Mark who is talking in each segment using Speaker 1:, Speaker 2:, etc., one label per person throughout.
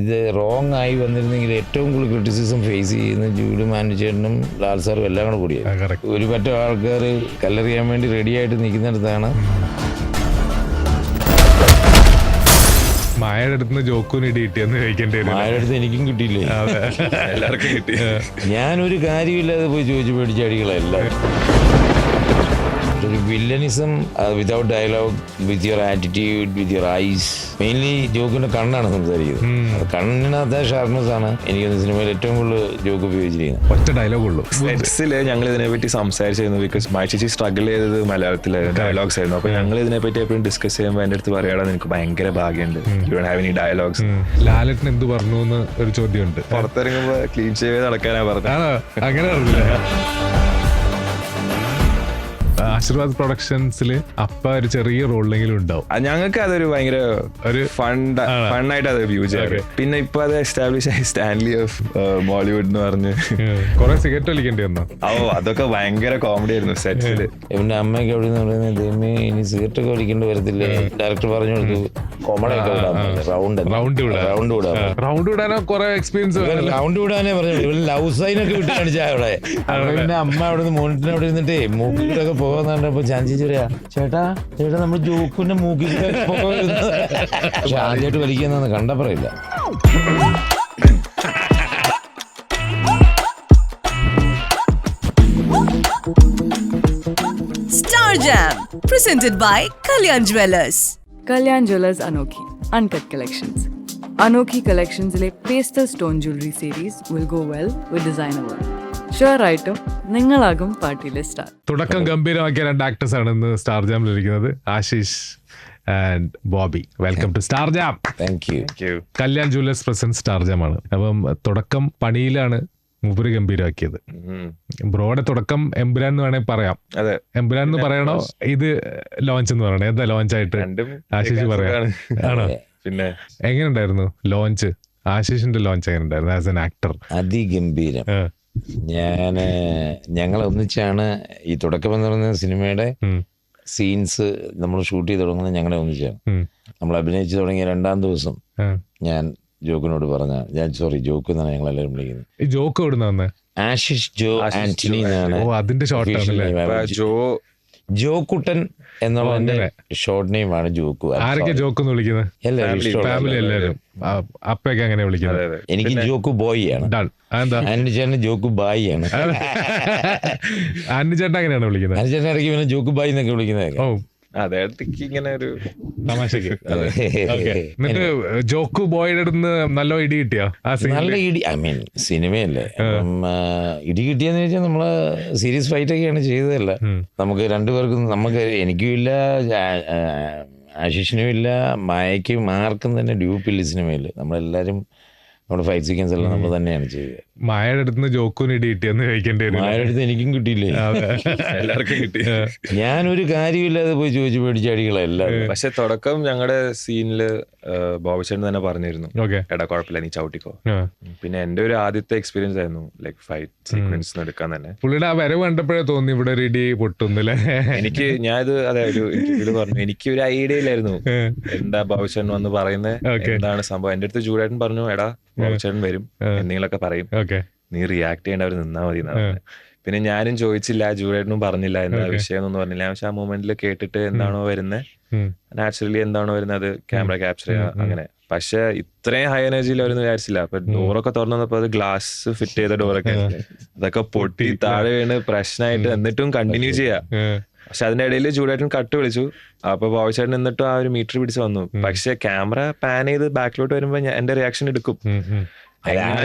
Speaker 1: ഇത് റോങ് ആയി വന്നിരുന്നെങ്കിൽ ഏറ്റവും കൂടുതൽ ക്രിറ്റിസിസം ഫേസ് ചെയ്യുന്ന ജൂഡും ആൻഡിച്ചേട്ടനും ലാൽ സാറും എല്ലാം കൂടെ കൂടിയാണ്. ഒരു പറ്റം ആൾക്കാർ കല്ലെറിയാൻ വേണ്ടി റെഡി ആയിട്ട് നിൽക്കുന്നിടത്താണ്
Speaker 2: മായയുടെ അടുത്ത് ജോക്കൂന് ഇടി കിട്ടിയെന്ന് ചോദിക്കേണ്ടി വരും.
Speaker 1: മായയുടെ അടുത്ത് എനിക്കും കിട്ടിയില്ലേ,
Speaker 2: എല്ലാവർക്കും കിട്ടി.
Speaker 1: ഞാനൊരു കാര്യമില്ലാതെ പോയി ചോദിച്ചു പേടിച്ച അടികളെല്ലാം. ഒരു villainism without dialogue, with your attitude, with your eyes. Mainly ജോക്കിന്റെ കണ്ണാണ് സംസാരിക്കുന്നത്. കണ്ണിനകത്തെ ഷാർപ്നെസ് ആണ് എനിക്ക് സിനിമയിൽ ഏറ്റവും കൂടുതൽ ജോക്ക് ഉപയോഗിച്ചിരിക്കുന്നത്.
Speaker 2: ഒറ്റ ഡയലോഗ് ഉള്ളൂ.
Speaker 3: സെറ്റ്സില് ഞങ്ങൾ ഇതിനെപ്പറ്റി സംസാരിച്ചിരുന്നു. ബിക്കോസ് മായ ചേച്ചി സ്ട്രഗിൾ ചെയ്തത് മലയാളത്തിലായിരുന്നു, ഡയലോഗ്സ് ആയിരുന്നു. അപ്പൊ ഞങ്ങൾ ഇതിനെപ്പറ്റി എപ്പോഴും ഡിസ്കസ് ചെയ്യുമ്പോൾ എൻ്റെ അടുത്ത് പറയാടാ നിനക്ക് ഭയങ്കര ഭാഗ്യമുണ്ട്, you don't have any dialogues.
Speaker 2: Lalettan എന്ത് പറഞ്ഞു എന്ന് ഒരു ചോദ്യമുണ്ട്.
Speaker 3: പുറത്തിറങ്ങുമ്പോ ക്ലീൻ ഷേവ് നടക്കാനാ പറഞ്ഞത്.
Speaker 2: അങ്ങനെ പറഞ്ഞില്ല. ആശീർവാദ് പ്രൊഡക്ഷൻസിൽ അപ്പ ഒരു ചെറിയ റോളിലെങ്കിലും ഉണ്ടാവും.
Speaker 3: ഞങ്ങൾക്ക് അതൊരു ഭയങ്കര ഒരു ഫണ്ണായിട്ട് അത് വ്യൂ ചെയ്യാറ്. പിന്നെ ഇപ്പൊ അത് എസ്റ്റാബ്ലിഷ് ആയി സ്റ്റാൻലി ഓഫ് ബോളിവുഡ് എന്ന് പറഞ്ഞ്
Speaker 2: കുറെ സിഗരറ്റ് വലിക്കേണ്ടി വന്നോ?
Speaker 3: അതൊക്കെ ഭയങ്കര കോമഡി ആയിരുന്നു സെറ്റ്സില്.
Speaker 1: പിന്നെ അമ്മയൊക്കെ എവിടെ നിന്ന് പറയുന്നത് ദൈവമേ ഇനി സിഗരറ്റ് ഒക്കെ വലിക്കേണ്ടി വരത്തില്ലേ. ഡയറക്ടർ പറഞ്ഞു കൊടുത്തു
Speaker 2: റൗണ്ട് വിടാനോ കുറെ എക്സ്പീരിയൻസ്.
Speaker 1: റൗണ്ട് വിടാനേ പറഞ്ഞു. ലവ് സൈനൊക്കെ വിട്ട് കാണിച്ചാ അവിടെ. പിന്നെ അമ്മ അവിടെ നിന്ന് മോണിറ്ററിന് അവിടെ ഇരുന്നിട്ടേ മൂക്കിട്ടൊക്കെ പോകുന്നുണ്ടപ്പോ ചാൻസി പറയാ ചേട്ടാ നമ്മൾ ജോക്കിന്റെ മൂക്കിൽ പക്ഷെ ആദ്യമായിട്ട് വലിക്കുന്ന കണ്ടപ്പറയില്ല.
Speaker 4: Star Jam presented by Kalyan Jewellers.
Speaker 5: Kalyan Jewellers Anokhi Uncut Collections. Anokhi Collections le pastel stone jewelry series will go well with designer work. Sure ആയിട്ടും നിങ്ങളാകും പാർട്ടിയിലെ സ്റ്റാർ.
Speaker 2: തുടക്കം ഗംഭീരമാക്കിയ രണ്ട് ആക്ടേഴ്സ് ആണ് ഇന്ന് സ്റ്റാർ ജാമിൽ ഇരിക്കുന്നത്, Ashish and Bobby. Welcome to star jam.
Speaker 1: Thank you.
Speaker 2: Kalyan jewellers present star jam ആണ്. അപ്പം തുടക്കം പണിയിലാണ് മൂപ്പര് ഗംഭീരമാക്കിയത്. ബ്രോയുടെ തുടക്കം എമ്പുരാൻ എന്ന് വേണമെങ്കിൽ പറയാം. എമ്പുരാൻ എന്ന് പറയണോ ഇത് ലോഞ്ച് എന്ന് പറയണോ? എന്താ ലോഞ്ച് ആയിട്ട് ആശിഷ് പറയാം? ആണോ?
Speaker 3: പിന്നെ
Speaker 2: എങ്ങനെയുണ്ടായിരുന്നു ലോഞ്ച്? ആശിഷിന്റെ ലോഞ്ച് എങ്ങനെ ഉണ്ടായിരുന്നു ആസ് എൻ ആക്ടർ?
Speaker 1: അതിഗംഭീരം. ഞങ്ങൾ ഒന്നിച്ചാണ് ഈ തുടക്കം എന്ന് പറയുന്ന സിനിമയുടെ സീൻസ് നമ്മൾ ഷൂട്ട് ചെയ്ത് തുടങ്ങുന്നത് ഞങ്ങളെ ഒന്നിച്ചാണ്. നമ്മൾ അഭിനയിച്ച് തുടങ്ങിയ 2-ാം ദിവസം ഞാൻ ജോക്കിനോട് ജോക്ക് എന്നാണ് ഞങ്ങളെല്ലാവരും വിളിക്കുന്നത്.
Speaker 2: ഈ ജോക്ക് എവിടുന്ന?
Speaker 1: ആശിഷ് ജോ ആന്റണി എന്നാണ്
Speaker 2: അതിന്റെ ഷോർട്ട്.
Speaker 1: ജോക്കുട്ടൻ എന്നുള്ള ഷോർട്ട് നെയിം ആണ് ജോക്കു.
Speaker 2: ആരൊക്കെ ജോക്ക് എന്ന് വിളിക്കുന്നത്? ഫാമിലി എല്ലാവരും. അപ്പൊക്കെ അങ്ങനെ വിളിക്കുന്നത്?
Speaker 1: എനിക്ക് ജോക്കു ബോയ് ആണ്. ആന്റി ചേട്ടൻ ജോക്കു ബായി ആണ്.
Speaker 2: ആന്റി ചേട്ടൻ അങ്ങനെയാണ് വിളിക്കുന്നത്?
Speaker 1: ആന്റി ചേട്ടൻ ഇടയ്ക്ക് പിന്നെ ജോക്കു ബായി എന്നൊക്കെ വിളിക്കുന്നത്.
Speaker 2: ഓ
Speaker 3: ഇങ്ങനെ ഒരു
Speaker 2: തമാശക്ക്. എന്നിട്ട് ജോക്കു ബോയുടെ അടുത്ത് നല്ല ഇടി കിട്ടിയാ?
Speaker 1: നല്ല ഇടി, ഐ മീൻ സിനിമയല്ലേ, ഇടി കിട്ടിയെന്ന് വെച്ചാൽ നമ്മള് സീരിയസ് ഫൈറ്റ് ഒക്കെയാണ് ചെയ്തതല്ല. നമുക്ക് രണ്ടുപേർക്കും, എനിക്കും ഇല്ല, ആശിഷിനും ഇല്ല, മായയ്ക്കും ആർക്കും തന്നെ ഡ്യൂപ്പില്ല സിനിമയില്. നമ്മളെല്ലാരും നമ്മുടെ ഫൈറ്റ് സീക്വൻസ് എല്ലാം നമ്മൾ തന്നെയാണ് ചെയ്തത്.
Speaker 2: മായയുടെ അടുത്ത് ജോക്കൂന് ഇടി കിട്ടിയെന്ന് ചോദിക്കേണ്ടി വരും.
Speaker 1: മായയുടെ അടുത്ത് എനിക്കും കിട്ടിയില്ലേ,
Speaker 3: എല്ലാവർക്കും കിട്ടി.
Speaker 1: ഞാനൊരു കാര്യമില്ലാതെ പോയി ചോദിച്ചു പേടിച്ച അടികളെല്ലാം.
Speaker 3: പക്ഷെ തുടക്കം ഞങ്ങളുടെ സീനില് ബോബിച്ചേട്ടൻ തന്നെ പറഞ്ഞിരുന്നു, എടാ കുഴപ്പമില്ല നീ ചവിട്ടിക്കോ. പിന്നെ എന്റെ ഒരു ആദ്യത്തെ എക്സ്പീരിയൻസ് ആയിരുന്നു ലൈക് ഫൈറ്റ് സീക്വൻസ് എടുക്കാൻ തന്നെ.
Speaker 2: പുള്ളിയുടെ ആ വരവ് കണ്ടപ്പോഴേ തോന്നി ഇവിടെ ഒരു ഇടി പൊട്ടുന്നില്ലേ.
Speaker 3: ഞാൻ ഇത് ഒരു ഇന്റർവ്യൂല് പറഞ്ഞു, എനിക്ക് ഒരു ഐഡിയ ഇല്ലായിരുന്നു എന്താ ബോബിച്ചേട്ടൻ വന്ന് പറയുന്നത്, എന്താണ് സംഭവം. എന്റെ അടുത്ത് ജൂഡേട്ടൻ പറഞ്ഞു, എടാ ബോബിച്ചേട്ടൻ വരും എന്തെങ്കിലുമൊക്കെ പറയും, നീ റിയാക്ട് ചെയ്യേണ്ട അവർ നിന്നാ മതി എന്നാണ്. പിന്നെ ഞാനും ചോദിച്ചില്ല, ജൂഡേട്ടനും പറഞ്ഞില്ല എന്താ വിഷയം എന്നൊന്നും പറഞ്ഞില്ല. പക്ഷെ ആ മൊമെന്റിൽ കേട്ടിട്ട് എന്താണോ വരുന്നത്, നാച്ചുറലി എന്താണോ വരുന്നത് ക്യാമറ ക്യാപ്ചർ ചെയ്യുക അങ്ങനെ. പക്ഷെ ഇത്രയും ഹൈ എനർജിയിൽ അവരൊന്നും വിചാരിച്ചില്ല. അപ്പൊ ഡോറൊക്കെ തുറന്നപ്പോ അത് ഗ്ലാസ് ഫിറ്റ് ചെയ്ത ഡോറൊക്കെ, അതൊക്കെ പൊട്ടി താഴെ വീണ് പ്രശ്നമായിട്ട് എന്നിട്ടും കണ്ടിന്യൂ ചെയ്യാ. പക്ഷെ അതിന്റെ ഇടയിൽ ജൂഡേട്ടൻ കട്ട് വിളിച്ചു. അപ്പൊ ബോബിച്ചേട്ടൻ എന്നിട്ടും ആ ഒരു മീറ്റർ പിടിച്ച് വന്നു. പക്ഷെ ക്യാമറ പാൻ ചെയ്ത് ബാക്കിലോട്ട് വരുമ്പോ എന്റെ റിയാക്ഷൻ എടുക്കും.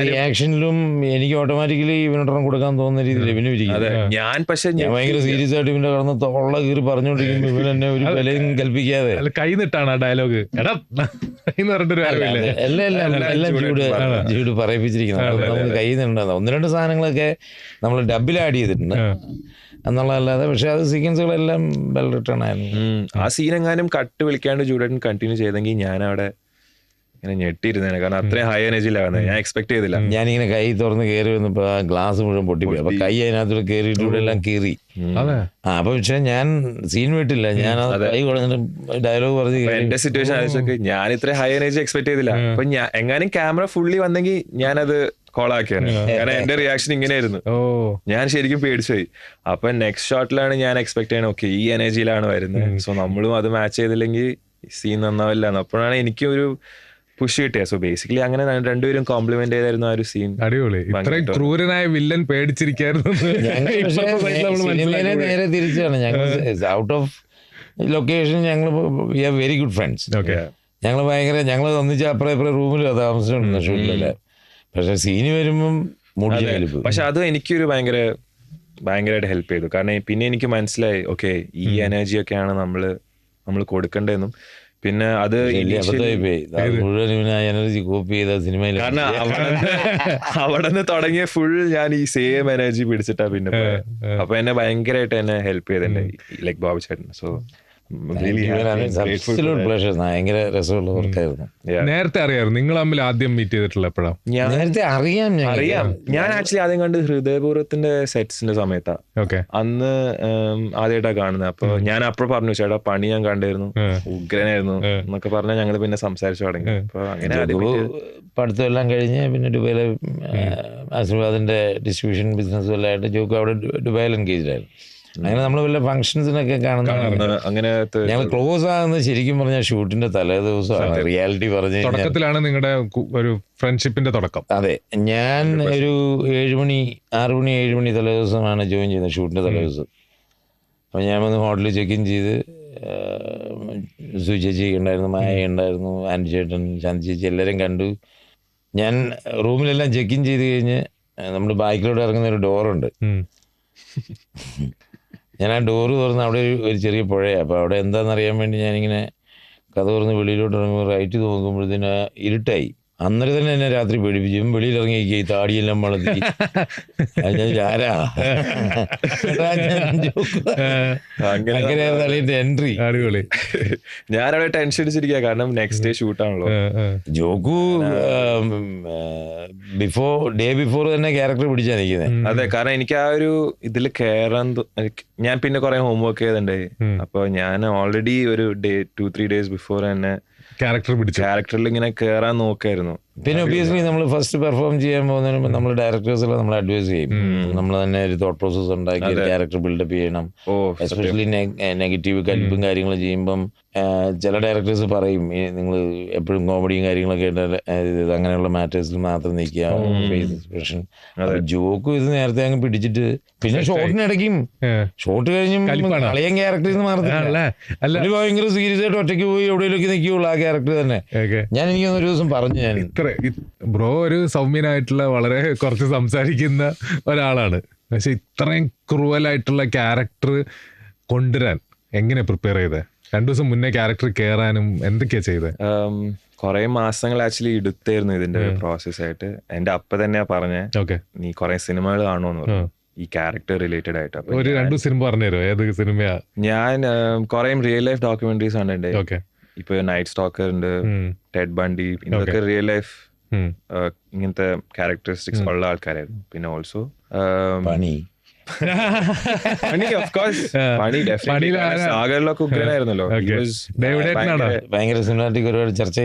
Speaker 1: റിയാക്ഷനിലും എനിക്ക് ഓട്ടോമാറ്റിക്കലി ഇവനൊരെണ്ണം കൊടുക്കാൻ തോന്നുന്ന രീതിയിൽ ഇവനിരിക്കും.
Speaker 3: ഞാൻ
Speaker 1: ഭയങ്കര സീരിയസ് ആയിട്ട് ഇവന്റെ കടന്ന് തൊള്ള കീറി പറഞ്ഞുകൊണ്ടിരിക്കുമ്പോ ഇവൻ എന്നെ ഒരു വിലയും കൽപ്പിക്കാതെ
Speaker 2: കൈ നിട്ടാണ് ആ ഡയലോഗ്
Speaker 1: എല്ലാം ചൂട് പറയിപ്പിച്ചിരിക്കുന്നത്. നമുക്ക് കൈ നിട്ടുണ്ടാകും. 1-2 സാധനങ്ങളൊക്കെ നമ്മൾ ഡബിൽ ആഡ് ചെയ്തിട്ടുണ്ട് എന്നുള്ളതല്ലാതെ, പക്ഷെ അത് സീക്വൻസുകളെല്ലാം വെൽ റിട്ടേൺ ആയിരുന്നു.
Speaker 3: ആ സീൻ എങ്ങാനും കട്ട് വിളിക്കാണ്ട് ജൂഡേട്ടൻ കണ്ടിന്യൂ ചെയ്തെങ്കിൽ ഞാൻ അവിടെ ഇങ്ങനെ ഞെട്ടിയിരുന്നേനെ, കാരണം അത്രയും ഹൈ എനർജിയിലാണ് ഞാൻ എക്സ്പെക്ട് ചെയ്തില്ല.
Speaker 1: ഞാനിങ്ങനെ കൈ തുറന്ന് കയറി വന്നപ്പോ ആ ഗ്ലാസ് മുഴുവൻ പൊട്ടിപ്പോയി. അപ്പൊ കൈ അതിനകത്തോടെ കയറിയിട്ട് ഇവിടെ എല്ലാം കീറി. അപ്പൊ പക്ഷെ ഞാൻ സീൻ വിട്ടില്ല, ഞാൻ കൈ കുഴഞ്ഞിട്ട് ഡയലോഗ് പറഞ്ഞ്.
Speaker 3: എന്റെ സിറ്റുവേഷൻ ആലോചിച്ചൊക്കെ ഞാൻ ഇത്രയും ഹൈ എനർജി എക്സ്പെക്ട് ചെയ്തില്ല. അപ്പൊ ഞാൻ എങ്ങാനും ക്യാമറ ഫുള്ളി വന്നെങ്കിൽ ഞാനത് കോളാക്കിയാണ്, കാരണം എന്റെ റിയാക്ഷൻ ഇങ്ങനെയായിരുന്നു. ഞാൻ ശരിക്കും പേടിച്ചുപോയി. അപ്പൊ നെക്സ്റ്റ് ഷോട്ടിലാണ് ഞാൻ എക്സ്പെക്ട് ചെയ്യണം, ഓക്കെ ഈ എനർജിയിലാണ് വരുന്നത്, സോ നമ്മളും അത് മാച്ച് ചെയ്തില്ലെങ്കിൽ സീൻ നന്നാവില്ല. അപ്പോഴാണ് എനിക്ക് ഒരു പുഷ് കിട്ടിയ. സോ ബേസിക്കലി അങ്ങനെ രണ്ടുപേരും കോംപ്ലിമെന്റ് ചെയ്തായിരുന്നു ആ ഒരു സീൻ.
Speaker 2: അടിപൊളി. ഇത്രയും ക്രൂരനായ വില്ലൻ പേടിച്ചിരിക്കായിരുന്നു.
Speaker 1: നേരെ തിരിച്ചാണ്. ഞങ്ങൾ ഔട്ട് ഓഫ് ലൊക്കേഷൻ ഞങ്ങൾ we are very good friends. ഞങ്ങൾ ഒന്നിച്ച് അപ്പുറം ഇപ്പുറം റൂമിലും താമസിച്ചിട്ടുണ്ട് ഷൂട്ടിലല്ലേ. പക്ഷെ സീന് വരുമ്പം
Speaker 3: പക്ഷെ അത് എനിക്കൊരു ഭയങ്കരമായിട്ട് ഹെൽപ്പ് ചെയ്തു. കാരണം പിന്നെ എനിക്ക് മനസ്സിലായി, ഓക്കെ ഈ എനർജി ഒക്കെയാണ് നമ്മൾ കൊടുക്കേണ്ടതെന്നും. പിന്നെ അത്
Speaker 1: മുഴുവൻ എനർജി കോപ്പി ചെയ്ത സിനിമയിൽ,
Speaker 3: കാരണം അവിടെ നിന്ന് തുടങ്ങിയ ഫുൾ ഞാൻ ഈ സെയിം എനർജി പിടിച്ചിട്ടാ പിന്നെ. അപ്പൊ എന്നെ ഭയങ്കരമായിട്ട് എന്നെ ഹെൽപ്പ് ചെയ്തിട്ടുണ്ട് ലൈക് ബോബി ചേട്ടൻ. സോ
Speaker 1: ഭയങ്കര രസമുള്ള വർക്കായിരുന്നു.
Speaker 2: നേരത്തെ അറിയാമായിരുന്നു നിങ്ങൾ തമ്മിൽ ആദ്യം മീറ്റ് ചെയ്തിട്ടുള്ള എപ്പോഴാണ്?
Speaker 1: നേരത്തെ അറിയാം.
Speaker 3: ഞാൻ ആക്ച്വലി ആദ്യം കണ്ട് ഹൃദയപൂർവ്വത്തിന്റെ സെറ്റ്സിന്റെ സമയത്താ. അന്ന് ആദ്യമായിട്ടാ കാണുന്നത്. അപ്പൊ ഞാൻ അപ്പഴ പറഞ്ഞു, ചേട്ടാ പണി ഞാൻ കണ്ടിരുന്നു, ഉഗ്രനായിരുന്നു എന്നൊക്കെ പറഞ്ഞാൽ ഞങ്ങൾ പിന്നെ സംസാരിച്ചു തുടങ്ങി. അപ്പൊ അങ്ങനെ
Speaker 1: പഠിത്തം എല്ലാം കഴിഞ്ഞ് പിന്നെ ദുബൈയിലെ ആശീർവാദിന്റെ ഡിസ്ട്രിബ്യൂഷൻ ബിസിനസ്സും എല്ലാം ആയിട്ട് ജോക്ക് അവിടെ ദുബൈയിൽ എൻഗേജ്ഡ് ആയിരുന്നു. അങ്ങനെ നമ്മൾ വല്ല ഫംഗ്ഷൻസിനൊക്കെ കാണുന്ന
Speaker 3: അങ്ങനെ
Speaker 1: ഞങ്ങൾ ക്ലോസ് ആകുന്നത് ശരിക്കും പറഞ്ഞാൽ ഷൂട്ടിന്റെ തലേ ദിവസമാണ്. റിയാലിറ്റി പറഞ്ഞു
Speaker 2: തുടക്കത്തിലാണ് നിങ്ങളുടെ ഒരു ഫ്രണ്ട്ഷിപ്പിന്റെ തുടക്കം.
Speaker 1: അതെ, ഞാൻ ഒരു 6 മണി തലേ ദിവസമാണ് ജോയിൻ ചെയ്യുന്നത്, ഷൂട്ടിന്റെ തലേ ദിവസം. അപ്പം ഞാൻ വന്ന് ഹോട്ടലിൽ ചെക്ക് ഇൻ ചെയ്ത് സുചേച്ചി ഉണ്ടായിരുന്നു, മായ ഉണ്ടായിരുന്നു, ആൻറ്റി ചേട്ടൻ, ശാന്തി ചേച്ചി എല്ലാവരും കണ്ടു. ഞാൻ റൂമിലെല്ലാം ചെക്ക് ഇൻ ചെയ്ത് കഴിഞ്ഞ് നമ്മുടെ ബാക്കിലോട്ട് ഇറങ്ങുന്ന ഒരു ഡോറുണ്ട്. ഞാൻ ആ ഡോറ് തുറന്ന് അവിടെ ഒരു ചെറിയ പുഴയാണ്. അപ്പോൾ അവിടെ എന്താണെന്നറിയാൻ വേണ്ടി ഞാനിങ്ങനെ കഥ തുറന്ന് വെളിയിലോട്ട് ഇറങ്ങുമ്പോൾ റൈറ്റ് നോക്കുമ്പോഴത്തേന് ഇരുട്ടായി. അന്നേരം തന്നെ എന്നെ രാത്രി പേടിപ്പിച്ചു. വെളിയിൽ ഇറങ്ങി താടിയെല്ലാം വളർത്തി. ആരാ അങ്ങനെയായിരുന്നു അളിയന്റെ എൻട്രി.
Speaker 2: അടിപൊളി.
Speaker 3: ഞാനവിടെ ടെൻഷൻ അടിച്ചിരിക്കുക, കാരണം നെക്സ്റ്റ് ഡേ ഷൂട്ടാണല്ലോ.
Speaker 1: ജോക്കു ഡേ ബിഫോർ തന്നെ ക്യാരക്ടർ പിടിച്ചാ നിൽക്കുന്നത്.
Speaker 3: അതെ, കാരണം എനിക്ക് ആ ഒരു ഇതിൽ കയറാൻ ഞാൻ പിന്നെ കുറെ ഹോംവർക്ക് ചെയ്തിട്ടുണ്ടായി. അപ്പൊ ഞാൻ ഓൾറെഡി ഒരു 2-3 days ബിഫോർ തന്നെ ക്യാരക്ടറിൽ ഇങ്ങനെ കയറാൻ നോക്കായിരുന്നു.
Speaker 1: പിന്നെ ഒബിയസ്ലി നമ്മൾ ഫസ്റ്റ് പെർഫോം ചെയ്യാൻ പോകുന്നതിന് മുമ്പ് നമ്മൾ ഡയറക്ടേഴ്സ് എല്ലാം നമ്മൾ അഡ്വൈസ് ചെയ്യും. നമ്മൾ തന്നെ ഒരു തോട്ട് പ്രോസസ് ഉണ്ടാക്കി ക്യാരക്ടർ ബിൽഡപ്പ് ചെയ്യണം. എസ്പെഷ്യലി നെഗറ്റീവ് കലിപ്പും കാര്യങ്ങളും ചെയ്യുമ്പം ചില ഡയറക്ടേഴ്സ് പറയും നിങ്ങൾ എപ്പോഴും കോമഡിയും കാര്യങ്ങളൊക്കെ അങ്ങനെയുള്ള മാറ്റേഴ്സിൽ മാത്രം നിൽക്കുക, ഫേസ് എക്സ്പ്രഷൻ. ജോക്കും ഇത് നേരത്തെ അങ്ങ് പിടിച്ചിട്ട് പിന്നെ ഷോട്ടിനിടയ്ക്കും ഷോട്ട് കഴിഞ്ഞും കളിയൻ ക്യാരക്ടറിൽ നിന്ന് മാറത്തില്ല. ഭയങ്കര സീരിയസ് ആയിട്ട് ഒറ്റയ്ക്ക് പോയി എവിടെയൊക്കെ നിൽക്കുകയുള്ളൂ ആ ക്യാരക്ടർ തന്നെ. ഞാൻ എനിക്കൊന്നൊരു ദിവസം പറഞ്ഞു, ഞാൻ
Speaker 2: ബ്രോ ഒരു സൗമ്യനായിട്ടുള്ള വളരെ കുറച്ച് സംസാരിക്കുന്ന ഒരാളാണ്, പക്ഷെ ഇത്രയും ക്രൂവലായിട്ടുള്ള ക്യാരക്ടർ കൊണ്ടുവരാൻ എങ്ങനെ പ്രിപ്പയർ ചെയ്തേ? 2 ദിവസം മുന്നേ ക്യാരക്ടർ കയറാനും എന്തൊക്കെയാ ചെയ്തത്?
Speaker 3: കുറെ മാസങ്ങൾ ആക്ച്വലി എടുത്തായിരുന്നു ഇതിന്റെ പ്രോസസ് ആയിട്ട്. എന്റെ അപ്പ തന്നെയാ പറഞ്ഞേ, നീ കുറെ സിനിമകൾ കാണുമെന്ന് പറഞ്ഞു ഈ ക്യാരക്ടർ റിലേറ്റഡ് ആയിട്ട്.
Speaker 2: ഒരു 2 സിനിമ പറഞ്ഞുതരോ? ഏത് സിനിമയാ?
Speaker 3: ഞാൻ കുറെ റിയൽ ലൈഫ് ഡോക്യുമെന്ററീസ് കണ്ടിട്ടുണ്ട്. ഇപ്പൊ നൈറ്റ് സ്റ്റോക്കർ ഉണ്ട്, ടെഡ് ബണ്ടി, ഇതൊക്കെ റിയൽ ലൈഫ് ഇങ്ങനത്തെ ക്യാരക്ടറിസ്റ്റിക്സ് ഉള്ള ആൾക്കാരായിരുന്നു. പിന്നെ ഓൾസോ സാഗറിലൊക്കെ ഉഗ്രനായിരുന്നല്ലോ.
Speaker 1: ഭയങ്കര സിനിമാറ്റിക് ഒരുപാട് ചർച്ച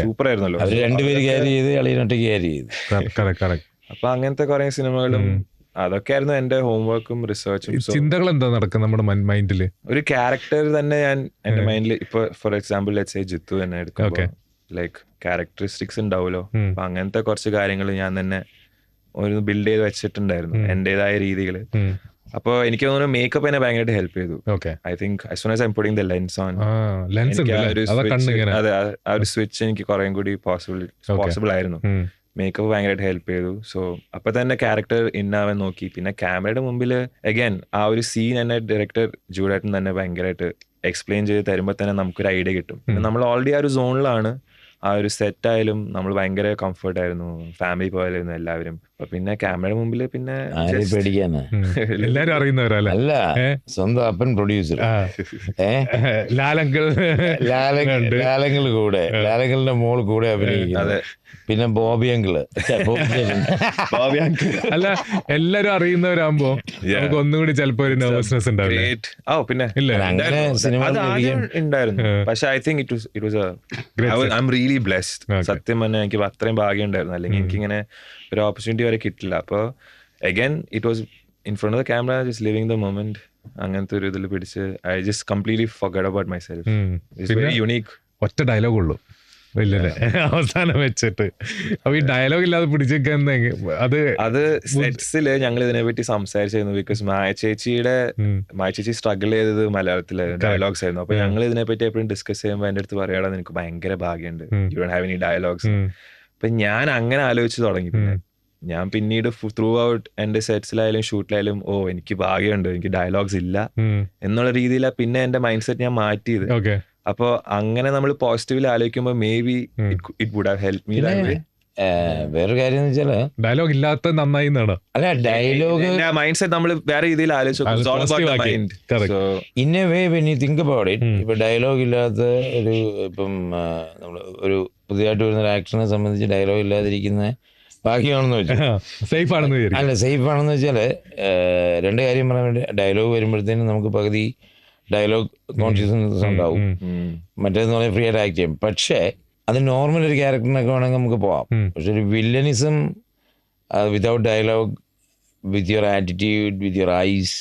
Speaker 3: സൂപ്പർ ആയിരുന്നല്ലോ.
Speaker 1: അവർ രണ്ടുപേര് ക്യാരി ചെയ്ത് അളിയനൊറ്റയ്ക്ക് ക്യാരി ചെയ്ത്.
Speaker 3: അപ്പൊ അങ്ങനത്തെ കുറെ സിനിമകളും അതൊക്കെയായിരുന്നു എന്റെ ഹോംവർക്കും റിസർച്ചും.
Speaker 2: ചിന്തകൾ എന്താ നടക്കുന്നത് നമ്മുടെ മൈൻഡില്?
Speaker 3: ഒരു ക്യാരക്ടർ തന്നെ ഞാൻ എന്റെ മൈൻഡിൽ ഇപ്പൊ for example let's say Jithu തന്നെ എടുക്കുമ്പോൾ ലൈക്ക് ക്യാരക്ടറിസ്റ്റിക്സ് ഉണ്ടാവുമല്ലോ. അപ്പൊ അങ്ങനത്തെ കുറച്ച് കാര്യങ്ങൾ ഞാൻ തന്നെ ഒരു ബിൽഡ് ചെയ്ത് വെച്ചിട്ടുണ്ടായിരുന്നു എന്റേതായ രീതികൾ. അപ്പൊ എനിക്ക് തോന്നുന്നു മേക്കപ്പ് എന്നെ ഭയങ്കരമായിട്ട് ഹെൽപ്പ് ചെയ്തു. I think as soon as I'm putting the lens on, അതെ ആ ഒരു സ്വിച്ച് എനിക്ക് കുറേ കൂടി പോസിബിൾ ആയിരുന്നു. മേക്കപ്പ് ഭയങ്കരമായിട്ട് ഹെൽപ്പ് ചെയ്തു. സോ അപ്പൊ തന്നെ ക്യാരക്ടർ ഇന്നാവാൻ നോക്കി. പിന്നെ ക്യാമറയുടെ മുമ്പിൽ അഗൈൻ ആ ഒരു സീൻ എന്നെ ഡയറക്ടർ ജൂഡേട്ടൻ തന്നെ ഭയങ്കരമായിട്ട് എക്സ്പ്ലെയിൻ ചെയ്ത് തരുമ്പോൾ തന്നെ നമുക്കൊരു ഐഡിയ കിട്ടും. പിന്നെ നമ്മൾ ഓൾറെഡി ആ ഒരു സോണിലാണ്. ആ ഒരു സെറ്റ് ആയാലും നമ്മൾ ഭയങ്കര കംഫർട്ട് ആയിരുന്നു, ഫാമിലി പോയായിരുന്നു എല്ലാവരും. അപ്പൊ പിന്നെ ക്യാമറയുടെ മുമ്പിൽ പിന്നെ
Speaker 1: ആരെ പേടിക്കാനാ?
Speaker 2: എല്ലാരും അറിയുന്നവരല്ലേ?
Speaker 1: അല്ല, സ്വന്തം അപ്പൻ പ്രൊഡ്യൂസർ
Speaker 2: ലാലങ്കൾ
Speaker 1: ലാലങ്ങൾ കൂടെ, ലാലങ്ങളുടെ മോൾ കൂടെ അഭിനയിക്കുന്നത്. പിന്നെ ബോബി അങ്കിള്
Speaker 2: അല്ല, എല്ലാരും അറിയുന്നവരാകുമ്പോ നമുക്ക് ഒന്നും കൂടി ചിലപ്പോ ഒരു നെർവസ്നെസ് ഉണ്ടാവില്ല.
Speaker 3: പിന്നെ
Speaker 1: അങ്ങനെ സിനിമ
Speaker 3: ഉണ്ടായിരുന്നു. പക്ഷെ I think it was I am really blessed. സത്യം പറഞ്ഞാൽ എനിക്ക് അത്രയും ഭാഗ്യം ഉണ്ടായിരുന്നു, അല്ലെങ്കിൽ എനിക്ക് ഇങ്ങനെ ഒരു ഓപ്പർച്യൂണിറ്റി വരെ കിട്ടില്ല. അപ്പോൾ again it was in front of the camera, just living the moment. അങ്ങനത്തെ ഒരു ഇതിൽ പിടിച്ച് I just completely forgot about myself. It's very unique.
Speaker 2: ഒറ്റ ഡയലോഗ് ഉള്ളൂ വലിയ അവസാനം വെച്ചിട്ട്. അപ്പൊ ഈ ഡയലോഗ് ഇല്ലാതെ പിടിച്ചേക്കാൻ അത്
Speaker 3: സെറ്റ്സില് ഞങ്ങൾ ഇതിനെപ്പറ്റി സംസാരിച്ചിരുന്നു. ബിക്കോസ് മായ ചേച്ചി സ്ട്രഗിൾ ചെയ്തത് മലയാളത്തിലെ ഡയലോഗ്സ് ആയിരുന്നു. അപ്പൊ ഞങ്ങൾ ഇതിനെപ്പറ്റി എപ്പോഴും ഡിസ്കസ് ചെയ്യുമ്പോൾ എന്റെ അടുത്ത് പറയാടാ നിനക്ക് ഭയങ്കര ഭാഗ്യമുണ്ട്, you don't have any dialogues. അപ്പൊ ഞാൻ അങ്ങനെ ആലോചിച്ച് തുടങ്ങി. പിന്നെ ഞാൻ പിന്നീട് ത്രൂ ഔട്ട് എന്റെ സെറ്റ്സിലായാലും ഷൂട്ടിലായാലും എനിക്ക് ഭാഗ്യമുണ്ട്, എനിക്ക് ഡയലോഗ്സ് ഇല്ല എന്നുള്ള രീതിയിലാണ് പിന്നെ എന്റെ മൈൻഡ് സെറ്റ് ഞാൻ മാറ്റിയത്. അപ്പൊ അങ്ങനെ നമ്മൾ പോസിറ്റീവിൽ ആലോചിക്കുമ്പോൾ maybe it would have help me.
Speaker 1: വേറൊരു കാര്യം എന്ന് വെച്ചാല്
Speaker 2: ഡയലോഗ് ഇല്ലാത്ത നന്നായി എന്നാണ്.
Speaker 1: അല്ല, ഡയലോഗ്
Speaker 3: മൈൻഡ് സെറ്റ് നമ്മൾ വേറെ രീതിയിൽ
Speaker 1: in a way when you think about it. ഇപ്പൊ ഡയലോഗ് ഇല്ലാത്ത ഇപ്പം നമ്മൾ ഒരു പുതിയതായിട്ട് വരുന്ന ഒരു ആക്ടറിനെ സംബന്ധിച്ച് ഡയലോഗ് ഇല്ലാതിരിക്കുന്ന ഭാഗ്യമാണെന്ന് വെച്ചാൽ
Speaker 2: സേഫ് ആണെന്ന്.
Speaker 1: അല്ല, സേഫ് ആണെന്ന് വെച്ചാല് രണ്ട് കാര്യം പറയാൻ വേണ്ടി. ഡയലോഗ് വരുമ്പോഴത്തേനും നമുക്ക് പകുതി ഡയലോഗ് കോൺഷ്യസ്നെസ് ഉണ്ടാവും, മറ്റേതെന്ന് പറഞ്ഞാൽ ഫ്രീ ആയിട്ട് ആക്ട് ചെയ്യും. പക്ഷേ അത് നോർമൽ ഒരു ക്യാരക്ടറിനൊക്കെ വേണമെങ്കിൽ നമുക്ക് പോവാം. പക്ഷെ ഒരു villainism without dialogue, with your attitude, with your eyes.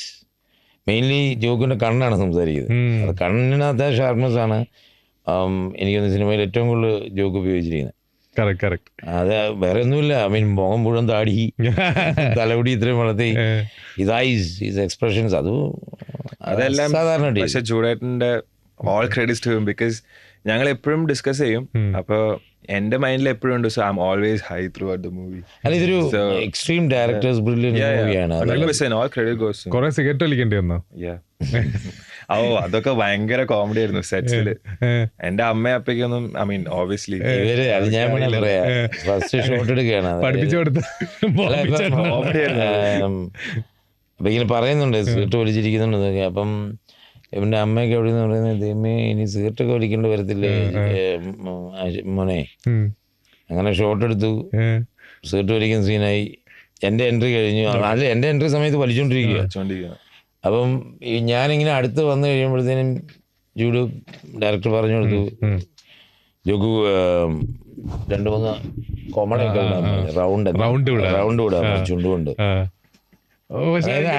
Speaker 1: Mainly ജോക്കിൻ്റെ കണ്ണാണ് സംസാരിക്കുന്നത്. അത് കണ്ണിനകത്ത് ഷാർപ്നെസ് ആണ് എനിക്കൊന്ന് സിനിമയിൽ ഏറ്റവും കൂടുതൽ ജോക്ക് ഉപയോഗിച്ചിരിക്കുന്നത്. അത് വേറെ ഒന്നുമില്ല. ഐ മീൻ മുഖം മുഴുവൻ താടി, തലമുടി ഇത്രയും വളർത്തി, ഇത് ഐസ്, ഇത് എക്സ്പ്രഷൻസ്, അതെല്ലാം സാധാരണ.
Speaker 3: പക്ഷെ ജൂഡേട്ടന്റെ all credits to him. Because ഞങ്ങൾ എപ്പോഴും ഡിസ്കസ് ചെയ്യും. അപ്പൊ എന്റെ മൈൻഡിൽ എപ്പോഴും ഉണ്ട്, so I am always high throughout the movie.
Speaker 1: അല്ല, ഇതൊരു എക്സ്ട്രീം ഡയറക്ടേഴ്സ് ബ്രില്യന്റ് മൂവിയാണ്.
Speaker 3: All credit goes.
Speaker 2: കുറെ സിഗരറ്റ് വലിക്കേണ്ടി വന്നോ?
Speaker 3: അതൊക്കെ ഭയങ്കര കോമഡി ആയിരുന്നു സെറ്റ്സില്. എന്റെ അമ്മയും അപ്പയ്ക്കൊന്നും ഐ മീൻ ഓബിയസ്ലി
Speaker 1: അത് ഞാൻ പറയാ, ഫസ്റ്റ് ഷോട്ട് എടുക്കുകയാണ്,
Speaker 2: പഠിപ്പിച്ചു കൊടുത്ത്
Speaker 1: അപ്പൊ ഇങ്ങനെ പറയുന്നുണ്ട് സിഗരറ്റ് വലിച്ചിരിക്കുന്നുണ്ട്. അപ്പം ഇവന്റെ അമ്മയൊക്കെ എവിടെ നിന്ന് പറയുന്നത്, ദൈവമേ ഇനി സിഗരറ്റൊക്കെ വലിക്കേണ്ടി വരത്തില്ലേ മോനെ. അങ്ങനെ ഷോട്ട് എടുത്തു, സിഗരറ്റ് വലിക്കുന്ന സീനായി. എന്റെ എൻട്രി കഴിഞ്ഞു. അല്ല, എന്റെ എൻട്രി സമയത്ത് വലിച്ചോണ്ടിരിക്കുക. അപ്പം ഞാനിങ്ങനെ അടുത്ത് വന്നു കഴിയുമ്പോഴത്തേനും ജൂഡ് ഡയറക്ടർ പറഞ്ഞു കൊടുത്തു, ജോക്കു 2-3 കോമഡൊക്കെ റൗണ്ട് വിടാം ചുണ്ടുകൊണ്ട്.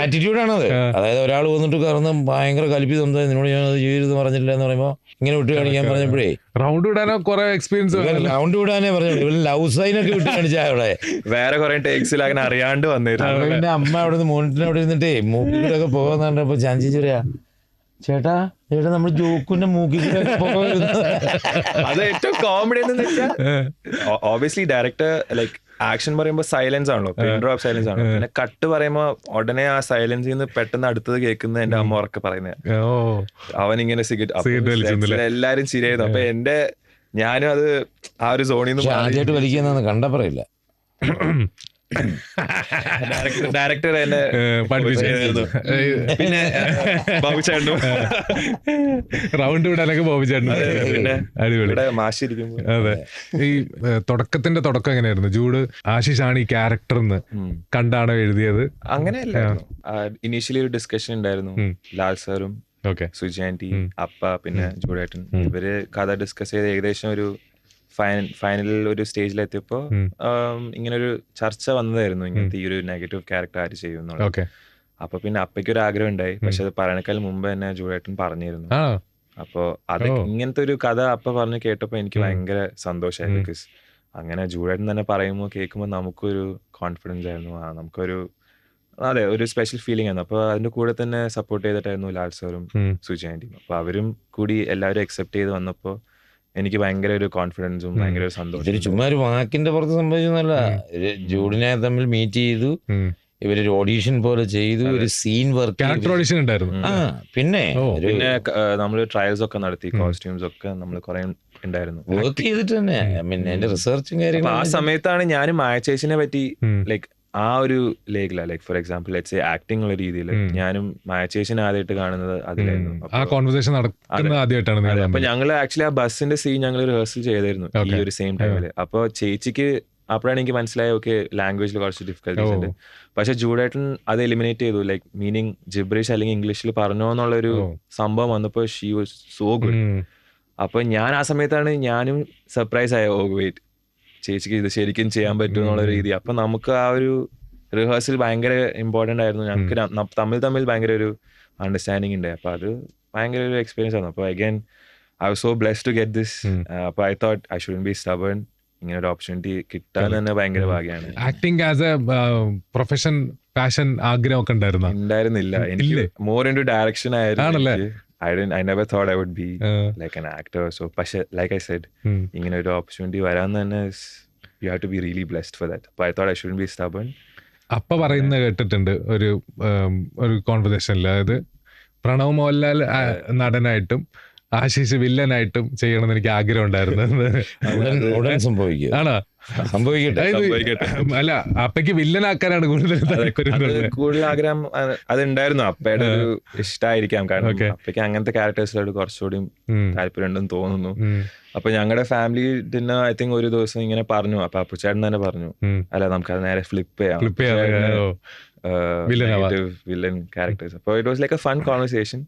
Speaker 1: ആറ്റിറ്റ്യൂഡാണത്. അതായത് ഒരാൾ വന്നിട്ട് കറന്ന് ഭയങ്കര കലിപ്പി സംസാരിച്ചു, നിന്നോട് ഞാൻ അത് ചെയ്യരുത് പറഞ്ഞില്ല എന്ന് പറയുമ്പോൾ ഇങ്ങനെ വിട്ട് കാണിക്കാൻ പറഞ്ഞപ്പോഴേ
Speaker 2: റൗണ്ട് വിടാനോ കുറെ എക്സ്പീരിയൻസ്,
Speaker 1: റൗണ്ട് വിടാനേ പറഞ്ഞു. ലവ് സൈനൊക്കെ വിട്ട് കാണിച്ചാ അവിടെ
Speaker 3: വേറെ കുറെ ടേക്സിൽ അങ്ങനെ അറിയാണ്ട് വന്നിരുന്നു.
Speaker 1: പിന്നെ അമ്മ അവിടെ നിന്ന് മോണിറ്റിന് അവിടെ ഇരുന്നിട്ടേ മൂക്കിലൊക്കെ പോകാന്ന് പറഞ്ഞപ്പോ ചാൻസി പറയാ, ചേട്ടാ നമ്മൾ ജോക്കിന്റെ മൂക്കിലൊക്കെ പോകരുത്.
Speaker 3: അത് ഏറ്റവും കോമഡി എന്ന് വെച്ചാൽ ഓബിയസ്ലി ഡയറക്ടർ ലൈക്ക് ആക്ഷൻ പറയുമ്പോൾ സൈലൻസ് ആണല്ലോ, പിൻ ഡ്രോപ്പ് സൈലൻസ് ആണ്. പിന്നെ കട്ട് പറയുമ്പോൾ ഉടനെ ആ സൈലൻസിൽ നിന്ന് പെട്ടെന്ന് അടുത്തത് കേൾക്കുന്നത് എന്റെ അമ്മ ഉറക്കെ പറയുന്നത്. അവൻ ഇങ്ങനെ സിഗരറ്റ് എല്ലാരും ശരിയായിരുന്നു. അപ്പൊ ഞാനും അത് ആ ഒരു സോണിൽ നിന്ന്
Speaker 1: ആദ്യമായിട്ട് വലിക്കുന്ന കണ്ട പറയില്ല.
Speaker 3: ഡയറക്ടർ എന്നെ
Speaker 2: പഠിപ്പിച്ചായിരുന്നു.
Speaker 3: പിന്നെ ബാബുചേട്ടനും
Speaker 2: റൗണ്ട് വിടാനൊക്കെ ബാബുചേട്ടനും അടിപൊളി
Speaker 3: മാഷിരിക്കുമ്പോ.
Speaker 2: അതെ, ഈ തുടക്കത്തിന്റെ തുടക്കം എങ്ങനെയായിരുന്നു? ജൂഡ് ആശിഷാണ് ഈ ക്യാരക്ടർന്ന് കണ്ടാണോ എഴുതിയത്?
Speaker 3: അങ്ങനെയല്ലായിരുന്നു. ഇനീഷ്യലി ഒരു ഡിസ്കഷൻ ഉണ്ടായിരുന്നു. ലാൽ സാറും സുജി ആന്റി, അപ്പ, പിന്നെ ജൂഡേട്ടൻ, ഇവര് കഥ ഡിസ്കസ് ചെയ്ത് ഏകദേശം ഒരു ഫൈനലിൽ ഒരു സ്റ്റേജിലെത്തിയപ്പോ ഇങ്ങനൊരു ചർച്ച വന്നതായിരുന്നു, ഇങ്ങനത്തെ ഈ ഒരു നെഗറ്റീവ് ക്യാരക്ടർ ആര് ചെയ്യുന്നുള്ളത്. അപ്പൊ പിന്നെ അപ്പയ്ക്കൊരു ആഗ്രഹം ഉണ്ടായി. പക്ഷെ അത് പറയണേക്കാൾ മുമ്പ് തന്നെ ജൂഡേട്ടൻ പറഞ്ഞിരുന്നു. അപ്പൊ അത് ഇങ്ങനത്തെ ഒരു കഥ അപ്പ പറഞ്ഞ് കേട്ടപ്പോ എനിക്ക് ഭയങ്കര സന്തോഷമായി. ബിക്കോസ് അങ്ങനെ ജൂഡേട്ടൻ തന്നെ പറയുമ്പോൾ കേൾക്കുമ്പോൾ നമുക്കൊരു കോൺഫിഡൻസ് ആയിരുന്നു, നമുക്കൊരു ഒരു സ്പെഷ്യൽ ഫീലിംഗ് ആയിരുന്നു. അപ്പൊ അതിന്റെ കൂടെ തന്നെ സപ്പോർട്ട് ചെയ്തിട്ടായിരുന്നു ലാൽ സാറും സുജി ആന്റിയും. അപ്പൊ അവരും കൂടി എല്ലാവരും അക്സെപ്റ്റ് ചെയ്ത് വന്നപ്പോ എനിക്ക് ഭയങ്കര ഒരു കോൺഫിഡൻസും ഭയങ്കര ഒരു സന്തോഷം.
Speaker 1: ചുമ്മാ ഒരു വാക്കിന്റെ പുറത്ത് സംഭവിച്ചൊന്നല്ല. ജൂഡിനെ തമ്മിൽ മീറ്റ് ചെയ്തു, ഇവരൊരു ഓഡീഷൻ പോലെ ചെയ്തു, ഒരു സീൻ വർക്ക്
Speaker 2: ഓഡീഷൻ ഉണ്ടായിരുന്നു.
Speaker 1: പിന്നെ
Speaker 3: നമ്മള് ട്രയൽസ് ഒക്കെ നടത്തി, കോസ്റ്റ്യൂംസ് ഒക്കെ നമ്മൾ കുറെ ഉണ്ടായിരുന്നു,
Speaker 1: വർക്ക് ചെയ്തിട്ട് തന്നെ. എന്റെ റിസർച്ചും കാര്യങ്ങളും.
Speaker 3: ആ സമയത്താണ് ഞാനും മായ ചേച്ചിനെ പറ്റി ലൈക്ക് ആ ഒരു ലേഖല like for example let's say acting ഉള്ള രീതിയിൽ ഞാനും മാച്ചേഷനെ ആദ്യമായിട്ട് കാണുന്നത് അതിലായിരുന്നു.
Speaker 2: ആ കോൺവെർസേഷൻ നടക്കുന്നത് ആദ്യമായിട്ടാണ്.
Speaker 3: അപ്പൊ ഞങ്ങൾ ആക്ച്വലി ആ ബസ്സിന്റെ സീൻ ഞങ്ങൾ റിഹേഴ്സൽ ചെയ്തായിരുന്നു ഈ ഒരു സെയിം ടൈമിൽ. അപ്പൊ ചേച്ചിക്ക് അപ്പോഴാണ് എനിക്ക് മനസ്സിലായ ഓക്കെ ലാംഗ്വേജിൽ കുറച്ച് ഡിഫിക്കൽട്ടീസ് ഉണ്ട്. പക്ഷെ ജൂഡേട്ടൻ അത് എലിമിനേറ്റ് ചെയ്തു. ലൈക്ക് മീനിങ് ജിബ്രിഷ് അല്ലെങ്കിൽ ഇംഗ്ലീഷിൽ പറഞ്ഞോ എന്നുള്ളൊരു സംഭവം വന്നപ്പോൾ ഷീ വാസ് സോ ഗുഡ്. അപ്പൊ ഞാൻ ആ സമയത്താണ് ഞാനും സർപ്രൈസ് ആയ ഓ വെയിറ്റ് ചേച്ചിക്ക് ഇത് ശരിക്കും ചെയ്യാൻ പറ്റും എന്നുള്ള രീതി. അപ്പൊ നമുക്ക് ആ ഒരു റിഹേഴ്സൽ ഭയങ്കര ഇമ്പോർട്ടൻ്റ് ആയിരുന്നു. ഞങ്ങൾക്ക് തമ്മിൽ ഭയങ്കര ഒരു അണ്ടർസ്റ്റാൻഡിങ് ഉണ്ട്. അപ്പൊ അത് ഭയങ്കര ഒരു എക്സ്പീരിയൻസ് ആയിരുന്നു. അപ്പൊ again I was so blessed to get this. അപ്പൊ I thought I shouldn't be stubborn. ഇങ്ങനെ ഒരു ഓപ്പർച്യൂണിറ്റി കിട്ടാൻ തന്നെ ഭയങ്കര ഭാഗ്യമാണ്.
Speaker 2: Acting as a profession passion ആഗ്രഹമൊക്കെ
Speaker 3: ഉണ്ടായിരുന്നില്ല. എനിക്ക് മോർ ഇൻ ടു ഡയറക്ഷൻ ആയിരുന്നു. I never thought I would be like an actor. So, പക്ഷെ like I said, ഇങ്ങനെ ഒരു ഓപ്പർച്യൂണിറ്റി വരാൻ തന്നെ you have to be really blessed for that. But I thought I shouldn't be stubborn.
Speaker 2: അപ്പ പറയുന്നത് കേട്ടിട്ടുണ്ട് ഒരു കോൺവെർസേഷനിൽ, അതായത് പ്രണവ് മോഹൻലാൽ നടനായിട്ടും ആശിഷ് വില്ലനായിട്ടും ചെയ്യണമെന്ന് എനിക്ക് ആഗ്രഹം ഉണ്ടായിരുന്നു.
Speaker 1: സംഭവിക്കും.
Speaker 2: ആണോ?
Speaker 1: സംഭവിക്കട്ടെ.
Speaker 2: അല്ല, അപ്പയ്ക്ക് വില്ലനാക്കാനാണ്
Speaker 3: കൂടുതൽ ആഗ്രഹം അതുണ്ടായിരുന്നു. അപ്പയുടെ ഒരു ഇഷ്ടമായിരിക്കാം. കാരണം അപ്പയ്ക്ക് അങ്ങനത്തെ ക്യാരക്ടേഴ്സിലോട് കുറച്ചുകൂടി താല്പര്യമുണ്ടെന്ന് തോന്നുന്നു. അപ്പൊ ഞങ്ങളുടെ ഫാമിലി ഡിന്നർ ഐ തിങ്ക് ഒരു ദിവസം ഇങ്ങനെ പറഞ്ഞു. അപ്പൊ അപ്പുച്ചേട്ടൻ തന്നെ പറഞ്ഞു, അല്ല നമുക്ക് അത് നേരെ ഫ്ലിപ്പ് ചെയ്യാം വില്ലൻ ക്യാരക്ടേഴ്സ്. അപ്പൊ it was like A fun conversation.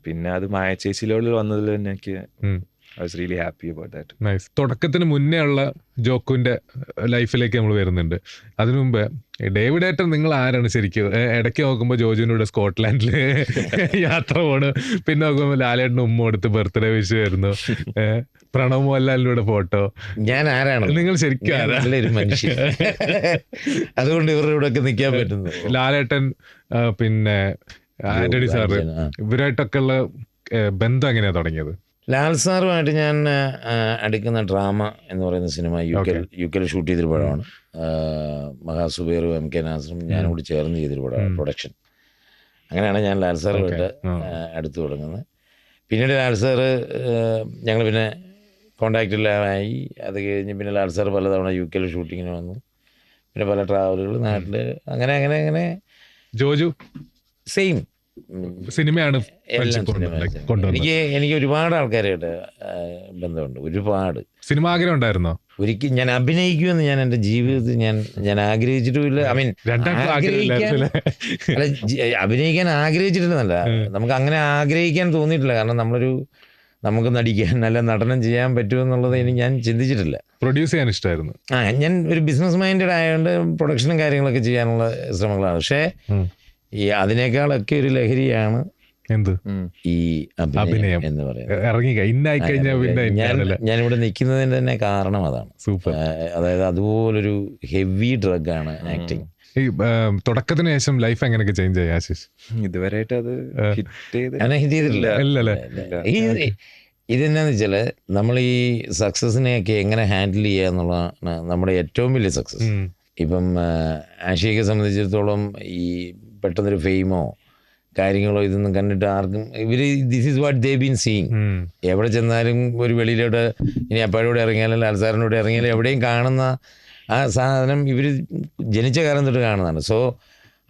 Speaker 3: പിന്നെ അത് മായ ചേച്ചിയിലോട് വന്നതിൽ തന്നെ എനിക്ക് I was really happy about that.
Speaker 2: Nice. തുടക്കത്തിന് മുന്നേ ഉള്ള ജോക്കുവിന്റെ ലൈഫിലേക്ക് നമ്മൾ വരുന്നുണ്ട്. അതിനു മുമ്പ് ഡേവിഡ് ഏട്ടൻ നിങ്ങൾ ആരാണ് ശരിക്കും? ഇടയ്ക്ക് നോക്കുമ്പോൾ ജോജുവിനൂടെ സ്കോട്ട്ലാൻഡിൽ യാത്ര പോണ്, പിന്നെ നോക്കുമ്പോൾ ലാലേട്ടന് ഉമ്മ കൊടുത്ത് ബർത്ത്ഡേ വിഷ് വരുന്നു, പ്രണവ് മോഹൻലാലിലൂടെ ഫോട്ടോ.
Speaker 1: ഞാൻ ആരാണ്?
Speaker 2: നിങ്ങൾ ശരിക്കും
Speaker 1: നല്ലൊരു മനുഷ്യൻ, അതുകൊണ്ട് ഇവരുടെ ഇവിടെ ഒക്കെ നിൽക്കാൻ പറ്റുന്നു.
Speaker 2: ലാലേട്ടൻ പിന്നെ ആന്റണി സാറ് ഇവരായിട്ടൊക്കെ ഉള്ള ബന്ധം എങ്ങനെയാ തുടങ്ങിയത്?
Speaker 1: ലാൽ സാറുമായിട്ട് ഞാൻ അടുക്കുന്ന ഡ്രാമ എന്ന് പറയുന്ന സിനിമ യു കെയിൽ ഷൂട്ട് ചെയ്തൊരു പടമാണ്. മഹാസുബേറും MK നാസറും ഞാനും കൂടി ചേർന്ന് ചെയ്തൊരു പടമാണ് പ്രൊഡക്ഷൻ. അങ്ങനെയാണ് ഞാൻ ലാൽ സാറുമായിട്ട് അടുത്ത് തുടങ്ങുന്നത്. പിന്നീട് ലാൽ സാറ് ഞങ്ങൾ പിന്നെ കോണ്ടാക്റ്റിലായി. അത് കഴിഞ്ഞ് പിന്നെ ലാൽ സാറ് പലതവണ യു കെയിൽ ഷൂട്ടിങ്ങിന് വന്നു. പിന്നെ പല ട്രാവലുകൾ നാട്ടിൽ അങ്ങനെ അങ്ങനെ അങ്ങനെ.
Speaker 2: ജോജു
Speaker 1: സെയിം
Speaker 2: സിനിമയാണ്.
Speaker 1: എനിക്ക് ഒരുപാട് ആൾക്കാരായിട്ട് ബന്ധമുണ്ട്. ഒരുപാട് സിനിമ
Speaker 2: ആഗ്രഹം ഉണ്ടായിരുന്നോ?
Speaker 1: ഒരിക്കലും ഞാൻ അഭിനയിക്കുമെന്ന് ഞാൻ എൻ്റെ ജീവിതത്തിൽ ഞാൻ ആഗ്രഹിച്ചിട്ടുമില്ല. ഐ മീൻ അല്ല, അഭിനയിക്കാൻ ആഗ്രഹിച്ചിട്ടില്ലെന്നല്ല, നമുക്ക് അങ്ങനെ ആഗ്രഹിക്കാൻ തോന്നിയിട്ടില്ല. കാരണം നമുക്ക് നടിക്കാൻ നല്ല നടനം ചെയ്യാൻ പറ്റുമെന്നുള്ളത് ഞാൻ ചിന്തിച്ചിട്ടില്ല.
Speaker 2: പ്രൊഡ്യൂസ് ചെയ്യാൻ ഇഷ്ടമായിരുന്നു.
Speaker 1: ഞാൻ ഒരു ബിസിനസ് മൈൻഡഡ് ആയതുകൊണ്ട് പ്രൊഡക്ഷനും കാര്യങ്ങളൊക്കെ ചെയ്യാനുള്ള ശ്രമങ്ങളാണ്. പക്ഷേ ഈ അതിനേക്കാളൊക്കെ ഒരു ലഹരിയാണ് എന്ത് ഈ അഭിനയം എന്ന് പറയുന്നത്. ഞാനിവിടെ നിൽക്കുന്നതിന് തന്നെ കാരണം അതാണ്. സൂപ്പർ. അതായത് അതുപോലൊരു ഹെവി ഡ്രഗാണ് ആക്ടിങ്.
Speaker 2: ഈ തുടക്കത്തിന് ശേഷം ലൈഫ് എങ്ങനെയൊക്കെ ചേഞ്ച് ആയി ആശിഷ്?
Speaker 3: ഇതുവരെയായിട്ട് അത്
Speaker 1: ഹിറ്റ് ചെയ്തിട്ടില്ല. ഇതെന്നാന്ന് വെച്ചാൽ നമ്മൾ ഈ സക്സസിനെയൊക്കെ എങ്ങനെ ഹാൻഡിൽ ചെയ്യുക എന്നുള്ളതാണ് നമ്മുടെ ഏറ്റവും വലിയ സക്സസ്. ഇപ്പം ആഷിയെ സംബന്ധിച്ചിടത്തോളം ഈ പെട്ടെന്നൊരു ഫെയിമോ കാര്യങ്ങളോ ഇതൊന്നും കണ്ടിട്ട് ആർക്കും this is what they been seeing. എവിടെ ചെന്നാലും ഒരു വെളിയിലോട്ട് ഇനി അപ്പാഴൂടെ ഇറങ്ങിയാലും ലാൽസാറിനോട് ഇറങ്ങിയാലും എവിടെയും കാണുന്ന ആ സാധനം ഇവർ ജനിച്ച കാലം തൊട്ട് കാണുന്നതാണ്. So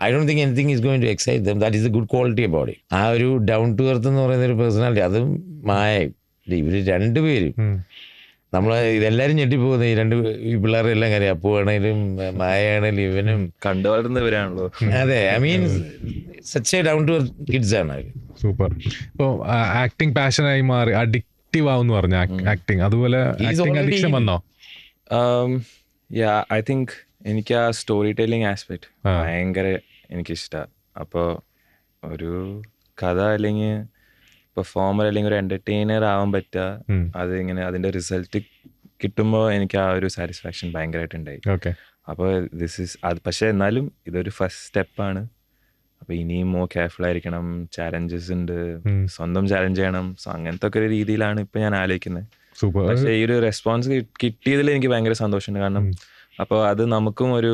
Speaker 1: I don't think anything is going to excite them. That is a good quality of body. ആ ഒരു ഡൗൺ ടു എർത്ത് എന്ന് പറയുന്ന ഒരു പേഴ്സണാലിറ്റി, അതും മായയും. ഇവർ രണ്ടുപേരും നമ്മൾ ഇതെല്ലാവരും ഞെട്ടിപ്പോകുന്നത് ഈ പിള്ളേരുടെ എല്ലാം കാര്യം. അപ്പുവാണേലും മായയാണേലും ഇവനും
Speaker 3: കണ്ടു വളർന്നവരാണല്ലോ.
Speaker 1: അതെ, I mean such a down to earth kids ആണ്.
Speaker 2: സൂപ്പർ. ഇപ്പോൾ ആക്ടിങ് പാഷനായി മാറി അഡിക്റ്റീവ് ആവുമെന്ന് പറഞ്ഞു ആക്ടിങ്. അതുപോലെ അഡിക്ഷൻ വന്നോ?
Speaker 3: ഐ തിങ്ക് എനിക്ക് ആ സ്റ്റോറി ടെല്ലിങ് ആസ്പെക്ട് ഭയങ്കര എനിക്കിഷ്ടമാണ്. അപ്പോൾ ഒരു കഥ അല്ലെങ്കിൽ പെർഫോമർ അല്ലെങ്കിൽ ഒരു എന്റർടൈനർ ആവാൻ പറ്റുക, അത് ഇങ്ങനെ അതിന്റെ റിസൾട്ട് കിട്ടുമ്പോൾ എനിക്ക് ആ ഒരു സാറ്റിസ്ഫാക്ഷൻ ഭയങ്കരമായിട്ട് ഉണ്ടായി. അപ്പോൾ ദിസ് ഈസ് അത്. പക്ഷെ എന്നാലും ഇതൊരു ഫസ്റ്റ് സ്റ്റെപ്പാണ്. അപ്പോൾ ഇനിയും മോർ കെയർഫുൾ ആയിരിക്കണം. ചാലഞ്ചസ് ഉണ്ട്, സ്വന്തം ചാലഞ്ച് ചെയ്യണം. സോ അങ്ങനത്തെ ഒക്കെ ഒരു രീതിയിലാണ് ഇപ്പം ഞാൻ ആലോചിക്കുന്നത്. പക്ഷേ ഈ ഒരു റെസ്പോൺസ് കിട്ടിയതിൽ എനിക്ക് ഭയങ്കര സന്തോഷമുണ്ട്. കാരണം അപ്പോൾ അത് നമുക്കും ഒരു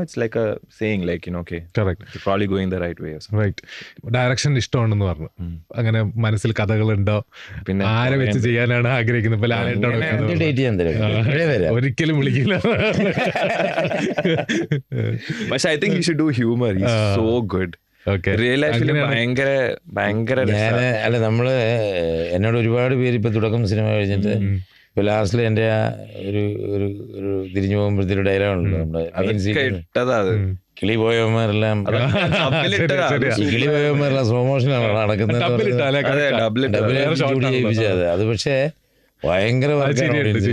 Speaker 3: it's like a saying, like, okay,
Speaker 2: correct,
Speaker 3: you're probably going the right way or something.
Speaker 2: Right. Direction ഇഷ്ടമാണെന്ന് പറഞ്ഞു. അങ്ങനെ മനസ്സിൽ കഥകളുണ്ടോ?
Speaker 3: പിന്നെ
Speaker 2: ആരെ വെച്ച് ചെയ്യാനാണ് ആഗ്രഹിക്കുന്നത്? ഇപ്പൊ ലാലേട്ടനോട് വെക്കുന്നത്
Speaker 1: ഡേറ്റ് ചെയ്യാൻ തരാം.
Speaker 2: ഒരിക്കലും വിളിക്കില്ല.
Speaker 3: പക്ഷെ I think you should do humor. He's so good. Real ലൈഫിൽ ഭയങ്കര
Speaker 1: അല്ല നമ്മള് എന്നോട് ഒരുപാട് പേര് ഇപ്പൊ തുടക്കം സിനിമ കഴിഞ്ഞിട്ട് ഇപ്പൊ ലാസ്റ്റിൽ എന്റെ ഒരു ഒരു ഒരു തിരിഞ്ഞു പോകുമ്പോഴത്തെ ഡയലോഗ് ഉണ്ടല്ലോ നമ്മുടെ
Speaker 3: ഇട്ടതാ അത്.
Speaker 1: കിളി പോയവന്മാരെല്ലാം കിളി പോയവന്മാരെല്ലാം സ്ലോ മോഷനാണ് നടക്കുന്നത്. ചെയ്യിപ്പിച്ചത് അത്. പക്ഷേ ഭയങ്കര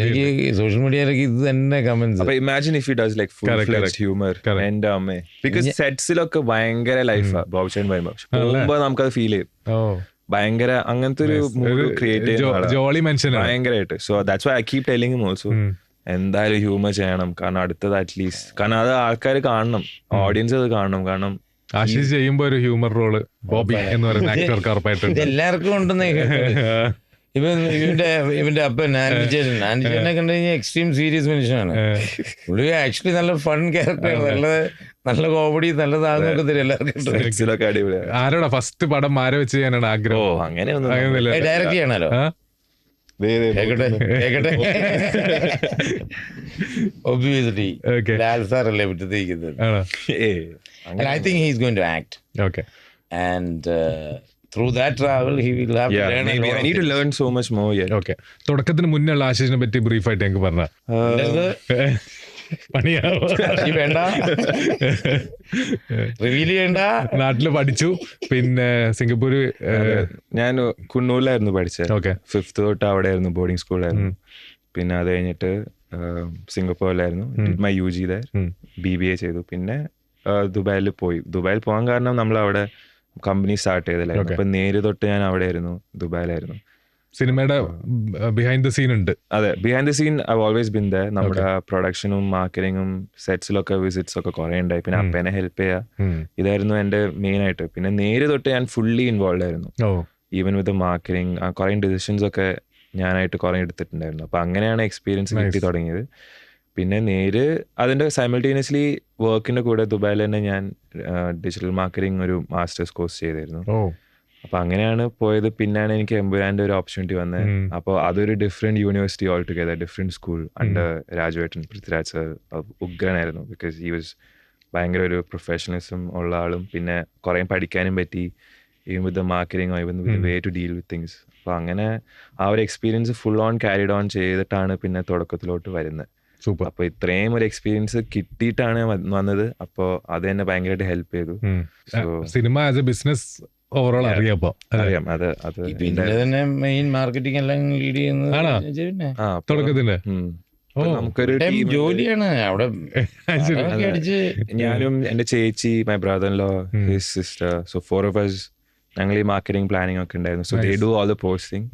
Speaker 1: എനിക്ക് സോഷ്യൽ മീഡിയയിലൊക്കെ ഇത് തന്നെ കമന്റ്സ്.
Speaker 3: അപ്പൊ imagine if he does like full-fledged humour. എന്റെ അമ്മേ, ബിക്കോസ് സെറ്റ്സിലൊക്കെ ഭയങ്കര ലൈഫാ ബോബ്ചേട്ടൻ പറയുമ്പോ. പോകുമ്പോ നമുക്കത് ഫീൽ ചെയ്യും ഭയങ്കര അങ്ങനത്തെ ഒരു മൂഡ് ക്രിയേറ്റ് ചെയ്യുന്ന ഭയങ്കരമായിട്ട്. So that's why I keep telling him also എന്തായാലും ഹ്യൂമർ ചെയ്യണം. കാരണം അടുത്തത് അറ്റ്ലീസ്റ്റ്, കാരണം അത് ആൾക്കാർ കാണണം, ഓഡിയൻസ് അത് കാണണം. കാരണം
Speaker 2: ആശിഷ് ചെയ്യുമ്പോ ഒരു ഹ്യൂമർ റോള് ബോബി എന്ന് പറയുന്ന ആക്ടർക്ക് ഉറപ്പായിട്ടുണ്ട്.
Speaker 1: എല്ലാവർക്കും ഉണ്ടെന്നേ. ഇവന്റെ അപ്പൻ ആൻഡിച്ചേനെ കണ്ടു കഴിഞ്ഞാൽ എക്സ്ട്രീം സീരിയസ് മനുഷ്യനാണ്. പുള്ളി ആക്ച്വലി നല്ല ഫൺ ക്യാരക്ടറാണ്, നല്ല കോമഡി, നല്ലതാകുന്നൊക്കെ തരും എല്ലാവർക്കും.
Speaker 2: ആരോടാ ഫസ്റ്റ് പടം ആരെ വെച്ച് ചെയ്യാനാണ് ആഗ്രഹം?
Speaker 3: അങ്ങനെയൊന്നും
Speaker 1: ഡയറക്റ്റ് ചെയ്യണല്ലോ. ഒബ്വിയസ്ലി ലാൽ സാറല്ലേ വിട്ടത്തേക്കുന്നത്. I think he is going to act.
Speaker 2: Okay.
Speaker 1: And through that travel he will have to learn.
Speaker 3: Maybe I need to learn so much more yet.
Speaker 2: Okay. തുടക്കത്തിന് മുന്നേ ഉള്ള ആശിഷിനെ പറ്റി ബ്രീഫ് ആയിട്ട് ഞങ്ങൾക്ക് പറഞ്ഞ
Speaker 1: വേണ്ട, റിവീൽ ചെയ്യണ്ട.
Speaker 2: നാട്ടില് പഠിച്ചു, പിന്നെ സിംഗപ്പൂര്
Speaker 3: ഞാൻ കുണ്ണൂരിലായിരുന്നു പഠിച്ചത്.
Speaker 2: ഓക്കെ.
Speaker 3: 5th തൊട്ട് അവിടെ ആയിരുന്നു, ബോർഡിംഗ് സ്കൂളിലായിരുന്നു. പിന്നെ അത് കഴിഞ്ഞിട്ട് സിംഗപ്പൂരിലായിരുന്നു, മൈ UG there, BBA ചെയ്തു. പിന്നെ ദുബായിൽ പോയി. ദുബായിൽ പോകാൻ കാരണം നമ്മൾ അവിടെ കമ്പനി സ്റ്റാർട്ട് ചെയ്തില്ലായിരുന്നു. അപ്പൊ നേര് തൊട്ട് ഞാൻ അവിടെ ആയിരുന്നു, ദുബായിലായിരുന്നു.
Speaker 2: സിനിമയുടെ ബിഹൈൻഡ് ദ സീൻ ഉണ്ട്.
Speaker 3: അതെ, behind the scene I always been there. നമ്മുടെ പ്രൊഡക്ഷനും മാർക്കറ്റിങ്ങും സെറ്റ്സിലൊക്കെ വിസിറ്റ്സ് ഒക്കെ കുറെ ഉണ്ടായി. പിന്നെ അപ്പനെ ഹെൽപ്പ് ചെയ്യാ, ഇതായിരുന്നു എന്റെ മെയിൻ ആയിട്ട്. പിന്നെ നേര് തൊട്ട് ഞാൻ ഫുള്ളി ഇൻവോൾവ് ആയിരുന്നു. ഈവൻ വിത്ത് മാർക്കറ്റിംഗ്, കുറെ ഡിസിഷൻസ് ഒക്കെ ഞാനായിട്ട് കുറെ എടുത്തിട്ടുണ്ടായിരുന്നു. അപ്പൊ അങ്ങനെയാണ് എക്സ്പീരിയൻസ് കിട്ടി തുടങ്ങിയത്. പിന്നെ നേര് അതിൻ്റെ സൈമൾട്ടേനിയസ്ലി വർക്കിൻ്റെ കൂടെ ദുബായിൽ തന്നെ ഞാൻ ഡിജിറ്റൽ മാർക്കറ്റിംഗ് ഒരു മാസ്റ്റേഴ്സ് കോഴ്സ് ചെയ്തായിരുന്നു. അപ്പൊ അങ്ങനെയാണ് പോയത്. പിന്നെയാണ് എനിക്ക് എമ്പുരാന്റെ ഒരു ഓപ്പർച്യൂണിറ്റി വന്നത്. അപ്പോൾ അതൊരു different university all together, different school under Rajuvettan, Prithviraj sir. ഉഗ്രനായിരുന്നു, ബിക്കോസ് ഹി വാസ് ഭയങ്കര ഒരു പ്രൊഫഷണലിസം ഉള്ള ആളും. പിന്നെ കുറേ പഠിക്കാനും പറ്റി, even with the marketing, even with way to deal with things. അപ്പോൾ അങ്ങനെ ആ ഒരു experience full on carried on ചെയ്തിട്ടാണ് പിന്നെ തുടക്കത്തിലോട്ട് വരുന്നത്. അപ്പൊ ഇത്രയും ഒരു എക്സ്പീരിയൻസ് കിട്ടിയിട്ടാണ് വന്നത്. അപ്പൊ അത് എന്നെ ഭയങ്കരമായിട്ട് ഹെൽപ്പ് ചെയ്തു.
Speaker 2: Cinema as A business overall അറിയാം.
Speaker 3: അത്
Speaker 1: തന്നെ മെയിൻ മാർക്കറ്റിംഗ് എല്ലാം ലീഡ് ചെയ്യുന്നത്
Speaker 2: തുടക്കത്തിന്റെ
Speaker 3: നമുക്കൊരു
Speaker 1: ജോലിയാണ് അവിടെ.
Speaker 3: ഞാനും എന്റെ ചേച്ചി, my brother in law, his sister, so 4 of us ഞങ്ങൾ ഈ മാർക്കറ്റിംഗ് പ്ലാനിങ് ഒക്കെ ഉണ്ടായിരുന്നു. So they do all the posting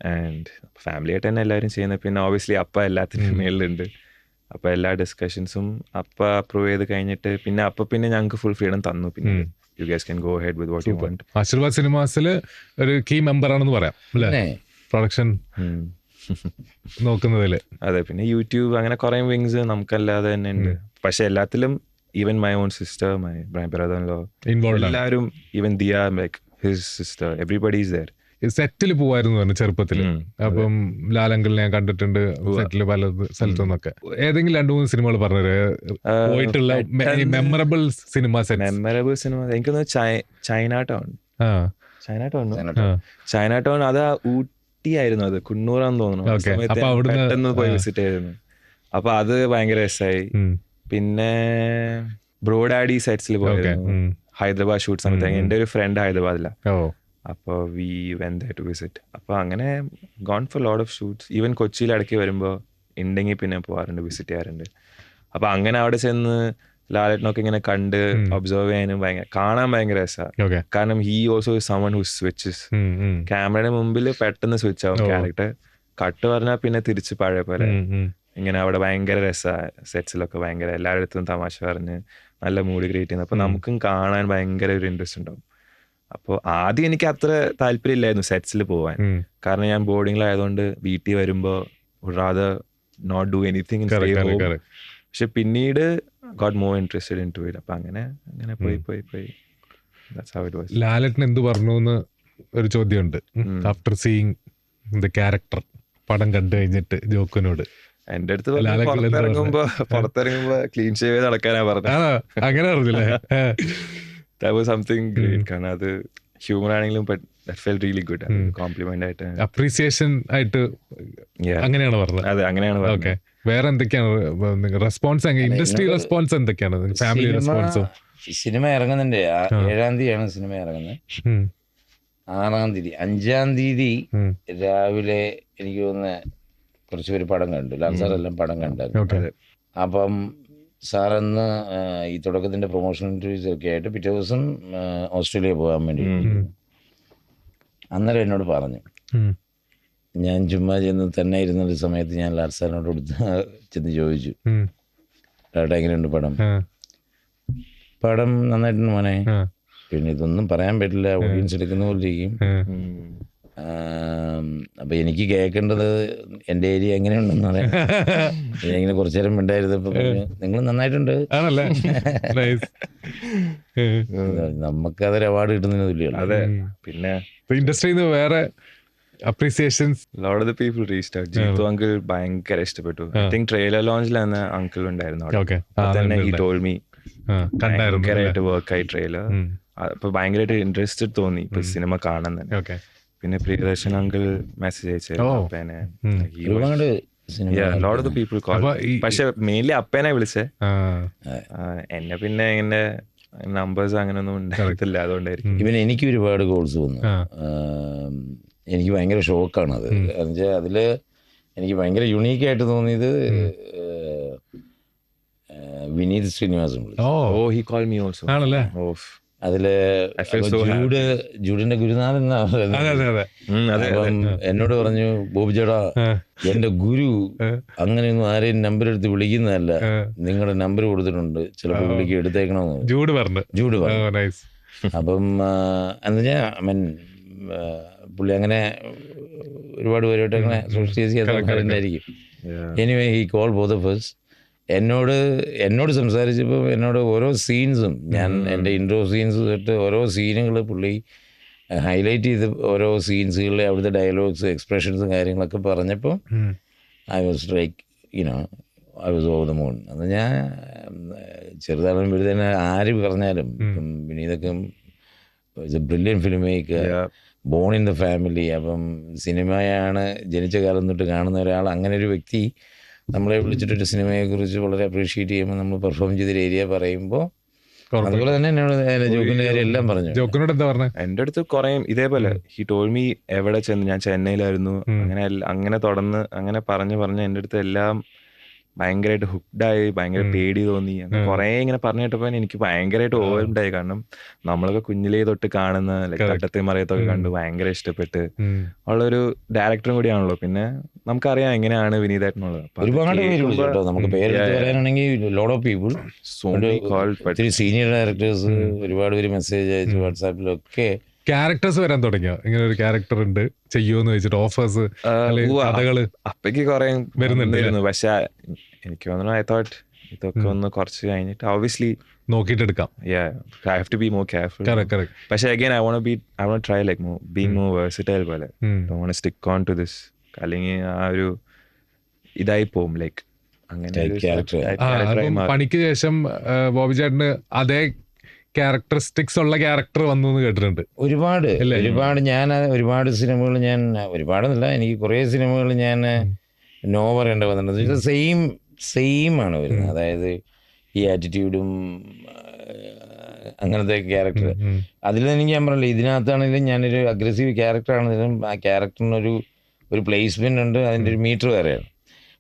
Speaker 3: and family ആയിട്ട് തന്നെ എല്ലാവരും ചെയ്യുന്നത്. പിന്നെ ഓബിയസ്ലി അപ്പ എല്ലാത്തിനും മേളിലുണ്ട്. അപ്പൊ എല്ലാ ഡിസ്കഷൻസും അപ്പ അപ്രൂവ് ചെയ്ത് കഴിഞ്ഞിട്ട് പിന്നെ ഞങ്ങൾക്ക് ഫുൾ ഫ്രീഡം തന്നു. പിന്നെ you guys can go head with what you want.
Speaker 2: Aashirvad സിനിമാസിൽ ഒരു കീ മെമ്പർ ആണെന്ന് പറയാം അല്ലേ, പ്രൊഡക്ഷൻ നോക്കുന്നതില്.
Speaker 3: അതെ, പിന്നെ യൂട്യൂബ് അങ്ങനെ കുറെ വിങ്സ് നമുക്കല്ലാതെ തന്നെ ഉണ്ട്. പക്ഷെ എല്ലാത്തിലും even my own sister, my brother in law involve, എല്ലാവരും, even Diya, like his sister, everybody is there.
Speaker 2: സെറ്റിൽ പോവായിരുന്നു പറഞ്ഞു ചെറുപ്പത്തില്. അപ്പം ലാലങ്കിളിനെ ഞാൻ കണ്ടിട്ടുണ്ട് സെറ്റില് പല സ്ഥലത്തു നിന്നൊക്കെ. ഏതെങ്കിലും 2-3 സിനിമകൾ പറഞ്ഞത് പോയിട്ടുള്ള memorable cinema set?
Speaker 3: Memorable cinema എനിക്കൊന്ന് ചൈന ടൗൺ അത് ഊട്ടി ആയിരുന്നു, അത് കുണ്ണൂറാന്ന് തോന്നുന്നു. പെട്ടെന്ന് പോയി വിസിറ്റ് ചെയ്തിരുന്നു. അപ്പൊ അത് ഭയങ്കര രസമായി. പിന്നെ ബ്രോഡാഡി സെറ്റ്സിൽ പോയിരുന്നു, ഹൈദരാബാദ് ഷൂട്ട് സമയത്ത്. എന്റെ ഒരു ഫ്രണ്ട് ഹൈദരാബാദില, അപ്പോൾ we went there to visit. അപ്പോൾ അങ്ങനെ gone for lot of shoots. Even കൊച്ചിയിൽ ഇടയ്ക്ക് വരുമ്പോൾ ഉണ്ടെങ്കിൽ പിന്നെ പോകാറുണ്ട്, വിസിറ്റ് ചെയ്യാറുണ്ട്. അപ്പോൾ അങ്ങനെ അവിടെ ചെന്ന് ലാലേട്ടനൊക്കെ ഇങ്ങനെ കണ്ട് ഒബ്സർവ് ചെയ്യാനും കാണാൻ ഭയങ്കര രസമാണ്. കാരണം he also someone who switches. ക്യാമറയുടെ മുമ്പിൽ പെട്ടെന്ന് സ്വിച്ച് ആവും ക്യാരക്ടർ. കട്ട് പറഞ്ഞാൽ പിന്നെ തിരിച്ച് പഴയ പോലെ ഇങ്ങനെ അവിടെ ഭയങ്കര രസമാണ്. സെറ്റ്സിലൊക്കെ ഭയങ്കര എല്ലാവരുടെ അടുത്തും തമാശ പറഞ്ഞ് നല്ല മൂഡ് ക്രിയേറ്റ് ചെയ്യുന്നത്. അപ്പോൾ നമുക്കും കാണാൻ ഭയങ്കര ഒരു ഇൻട്രസ്റ്റ് ഉണ്ടാവും. അപ്പോൾ ആദ്യം എനിക്ക് അത്ര താല്പര്യമില്ലായിരുന്നു സെറ്റ്സിൽ പോവാൻ. കാരണം ഞാൻ ബോർഡിങ്ങിലായതുകൊണ്ട് വീട്ടിൽ വരുമ്പോൾ റാദർ നോട്ട് ഡു എനിത്തിങ്. പക്ഷെ പിന്നീട് got more interested into it. അപ്പൊ അങ്ങനെ പോയി that's how it was.
Speaker 2: ലാലേട്ടൻ എന്ത് പറഞ്ഞു എന്ന് ഒരു ചോദ്യമുണ്ട്. ആഫ്റ്റർ സീയിങ് ദ ക്യാരക്ടർ, പടം കണ്ടു കഴിഞ്ഞിട്ട് ജോക്കുനോട്
Speaker 3: എന്റെ അടുത്ത് പുറത്തിറങ്ങുമ്പോ ക്ലീൻ ഷേവ് ചെയ്ത് നടക്കാനാ പറഞ്ഞത്.
Speaker 2: അങ്ങനെ പറഞ്ഞില്ലേ?
Speaker 3: That was something great. കാരണം അത് ഹ്യൂമർ ആണെങ്കിലും that felt really good. Compliment ആയിട്ട്,
Speaker 2: അപ്രീസിയേഷൻ ആയിട്ട് അങ്ങനെയാണ് പറഞ്ഞത്.
Speaker 3: അതെ, അങ്ങനെയാണ് പറഞ്ഞത്.
Speaker 2: ഓക്കെ, വേറെ എന്തൊക്കെയാണ് റെസ്പോൺസ്? ഇൻഡസ്ട്രി റെസ്പോൺസ് എന്തൊക്കെയാണ്? ഫാമിലി റെസ്പോൺസും?
Speaker 1: സിനിമ ഇറങ്ങുന്നുണ്ട് 7-ാം തീയതിയാണ് സിനിമ ഇറങ്ങുന്നത്. 6-ാം തീയതി 5-ാം തീയതി രാവിലെ എനിക്ക് തോന്നുന്ന കുറച്ച് പേര് പടം കണ്ടു. ലാൽ സാറെല്ലാം പടം കണ്ടായിരുന്നു. അപ്പം സാറന്ന് ഈ തുടക്കത്തിന്റെ പ്രൊമോഷൻ ഇന്റർവ്യൂസ് ഒക്കെ ആയിട്ട് പിറ്റേ ദിവസം ഓസ്ട്രേലിയ പോകാൻ വേണ്ടി അന്നേരം എന്നോട് പറഞ്ഞു. ഞാൻ ചുമ്മാ ചെന്ന് തന്നെ ഇരുന്നൊരു സമയത്ത് ഞാൻ ലാൽ സാറിനോട് ചെന്ന് ചോദിച്ചു, ഡാട്ട എങ്ങനെയുണ്ട് പടം? പടം നന്നായിട്ടുണ്ട് മോനെ. പിന്നെ ഇതൊന്നും പറയാൻ പറ്റില്ല, ഓഡിയൻസ് എടുക്കുന്ന പോലെ ഇരിക്കും. അപ്പൊ എനിക്ക് കേൾക്കേണ്ടത് എൻ്റെ ഏരിയ എങ്ങനെയുണ്ടെന്ന് പറയാം. ഇങ്ങനെ കുറച്ചു നേരം ഉണ്ടായിരുന്നപ്പോ നിങ്ങൾ നന്നായിട്ടുണ്ട്. നമുക്കതൊരു അവാർഡ് കിട്ടുന്നതിന് തുല്യമാണ്.
Speaker 3: അതെ, പിന്നെ
Speaker 2: ഇൻഡസ്ട്രിയിൽ നിന്ന് വേറെ appreciations
Speaker 3: lot of the people reached out. Jeethu uncle ഭയങ്കര ഇഷ്ടപ്പെട്ടു. ഐ തിങ്ക് ട്രെയിലർ ലോഞ്ചിൽ തന്നെ അങ്കിൾ ഉണ്ടായിരുന്നു. തന്നെ ഹി ടോൾഡ് മീ ഭയങ്കരമായിട്ട് വർക്കായി ട്രെയിലർ. അപ്പൊ ഭയങ്കരമായിട്ട് ഇൻട്രസ്റ്റഡ് തോന്നി ഇപ്പൊ സിനിമ കാണാൻ തന്നെ. പിന്നെ പ്രിയദർശൻ അങ്കിൾ മെസ്സേജ് അയച്ചു. Lot of the people call. പക്ഷെ മെയിൻലി അപ്പേനെ വിളിച്ചേ. എന്നെ പിന്നെ ഇങ്ങനെ നമ്പേഴ്സ് അങ്ങനെയൊന്നും ഉണ്ടായിട്ടില്ല, അതുകൊണ്ടായിരിക്കും.
Speaker 1: ഇവൻ എനിക്ക് ഒരുപാട് കോൾസ് വന്നു. എനിക്ക് ഭയങ്കര ഷോക്കാണ് അത്. എന്നുവെച്ചാൽ അതില് എനിക്ക് ഭയങ്കര യുണീക്കായിട്ട് തോന്നിയത് വിനീത് ശ്രീനിവാസൻ വിളിച്ചു. അതില് ജൂഡിന്റെ ഗുരുനാഥൻ എന്നാ പറയുന്നത്. എന്നോട് പറഞ്ഞു, ബോബി ചേട്ടാ എന്റെ ഗുരു അങ്ങനെയൊന്നും ആരെയും നമ്പർ എടുത്ത് വിളിക്കുന്നതല്ല, നിങ്ങളുടെ നമ്പർ കൊടുത്തിട്ടുണ്ട്, ചിലപ്പോൾ വിളിക്ക് എടുത്തേക്കണമെന്ന് ജൂഡ് പറഞ്ഞു. അപ്പം എന്നുവെച്ചാ മീൻ പുള്ളി അങ്ങനെ ഒരുപാട് പേരോട്ട് അങ്ങനെ സോഷ്യലൈസ് ചെയ്ത ആൾക്കാരുണ്ടായിരിക്കും. Anyway he call both of us. എന്നോട് സംസാരിച്ചപ്പോൾ എന്നോട് ഓരോ സീൻസും, ഞാൻ എൻ്റെ ഇൻട്രോ സീൻസ് തൊട്ട് ഓരോ സീനുകൾ പുള്ളി ഹൈലൈറ്റ് ചെയ്ത് ഓരോ സീൻസുകളിലെ അവിടുത്തെ ഡയലോഗ്സ്, എക്സ്പ്രഷൻസും കാര്യങ്ങളൊക്കെ പറഞ്ഞപ്പോൾ I was like I was over the moon. അത് ഞാൻ ചെറുതാളും വലുതന്നെ ആര് പറഞ്ഞാലും വിനീതൊക്കെ it's a brilliant filmmaker, born in the family. അപ്പം സിനിമയാണ് ജനിച്ച കാലം തൊട്ട് കാണുന്ന ഒരാൾ, അങ്ങനെ ഒരു വ്യക്തി നമ്മളെ വിളിച്ചിട്ടൊരു സിനിമയെക്കുറിച്ച് വളരെ അപ്രീഷിയേറ്റ് ചെയ്യുമ്പോൾ നമ്മൾ പെർഫോം ചെയ്തൊരു ഏരിയ പറയുമ്പോൾ, അതുപോലെ തന്നെ എന്നോട് ജോക്കിന്റെ കാര്യം എല്ലാം പറഞ്ഞു.
Speaker 2: ജോക്കിനോട് എന്താ പറഞ്ഞത്?
Speaker 3: എൻ്റെ അടുത്ത് കുറേ ഇതേപോലെ ഹി ടോൾഡ് മീ എവിടെ ചെന്ന്, ഞാൻ ചെന്നൈയിലായിരുന്നു, അങ്ങനെ തുടർന്ന് അങ്ങനെ പറഞ്ഞ് എൻ്റെ അടുത്ത് എല്ലാം ഭയങ്കരമായിട്ട് ഹുക്ഡായി, ഭയങ്കര പേടി തോന്നി. അങ്ങനെ കുറേ ഇങ്ങനെ പറഞ്ഞു കേട്ടപ്പോൾ എനിക്ക് ഭയങ്കരമായിട്ട് ഓവർവെൽംഡ്. കാരണം നമ്മളൊക്കെ കുഞ്ഞിലേ തൊട്ട് കാണുന്ന തട്ടത്തെ മറയത്തൊക്കെ കണ്ട് ഭയങ്കര ഇഷ്ടപ്പെട്ട് ഉള്ളൊരു ഡയറക്ടറും കൂടിയാണല്ലോ. പിന്നെ നമുക്കറിയാം എങ്ങനെയാണ് വിനീതേട്ടനുള്ളത്.
Speaker 1: ഒരുപാട് പേര് നമുക്ക് പേരെടുത്ത് പറയാനാണെങ്കിൽ lot of people, senior directors ഒരുപാട് പേര് മെസ്സേജ് അയച്ചു വാട്സാപ്പിലൊക്കെ.
Speaker 2: ക്യാരക്ടേഴ്സ് വരാൻ തുടങ്ങിയോ? ഇങ്ങനെ ഒരു ക്യാരക്ടർ ഉണ്ട് ചെയ്യുമെന്ന് വെച്ചിട്ട് ഓഫേഴ്സ്, കഥകള്
Speaker 3: അപ്പേക്ക് കുറെ വരുന്നുണ്ടായിരുന്നു. പക്ഷെ എനിക്ക് തോന്നുന്നു ഐ തോട്ട് ഇതൊക്കെ ഒന്ന് കുറച്ച് കഴിഞ്ഞിട്ട് obviously
Speaker 2: നോക്കിയിട്ട് എടുക്കാം.
Speaker 3: I have to be more careful. Correct. പക്ഷെ again I want to try like being more versatile പോലെ. Don't want to stick on to this. അല്ലെങ്കിൽ ആ ഒരു ഇതായി പോകും, ലൈക്ക് അങ്ങനെ.
Speaker 2: പണിക്ക് ശേഷം ബോബി ചേട്ടന് അതേ ക്യാരക്ടറിസ്റ്റിക്സ് ഉള്ള ക്യാരക്ടർ വന്നു എന്ന് കേട്ടിട്ടുണ്ട്.
Speaker 1: ഒരുപാട് ഞാൻ ഒരുപാട് സിനിമകൾ, ഞാൻ ഒരുപാടൊന്നുമില്ല, എനിക്ക് കുറേ സിനിമകൾ ഞാൻ നോ പറയേണ്ട വന്നിട്ടുണ്ട്. സെയിം ആണ് വരുന്നത്. അതായത് ഈ ആറ്റിറ്റ്യൂഡും അങ്ങനത്തെ ക്യാരക്ടർ. അതിൽ എനിക്ക് ഞാൻ പറഞ്ഞില്ല, ഇതിനകത്താണെങ്കിലും ഞാനൊരു അഗ്രസീവ് ക്യാരക്ടറാണെങ്കിലും ആ ക്യാരക്ടറിനൊരു പ്ലേസ്മെന്റ് ഉണ്ട്, അതിൻ്റെ ഒരു മീറ്റർ വേറെയാണ്.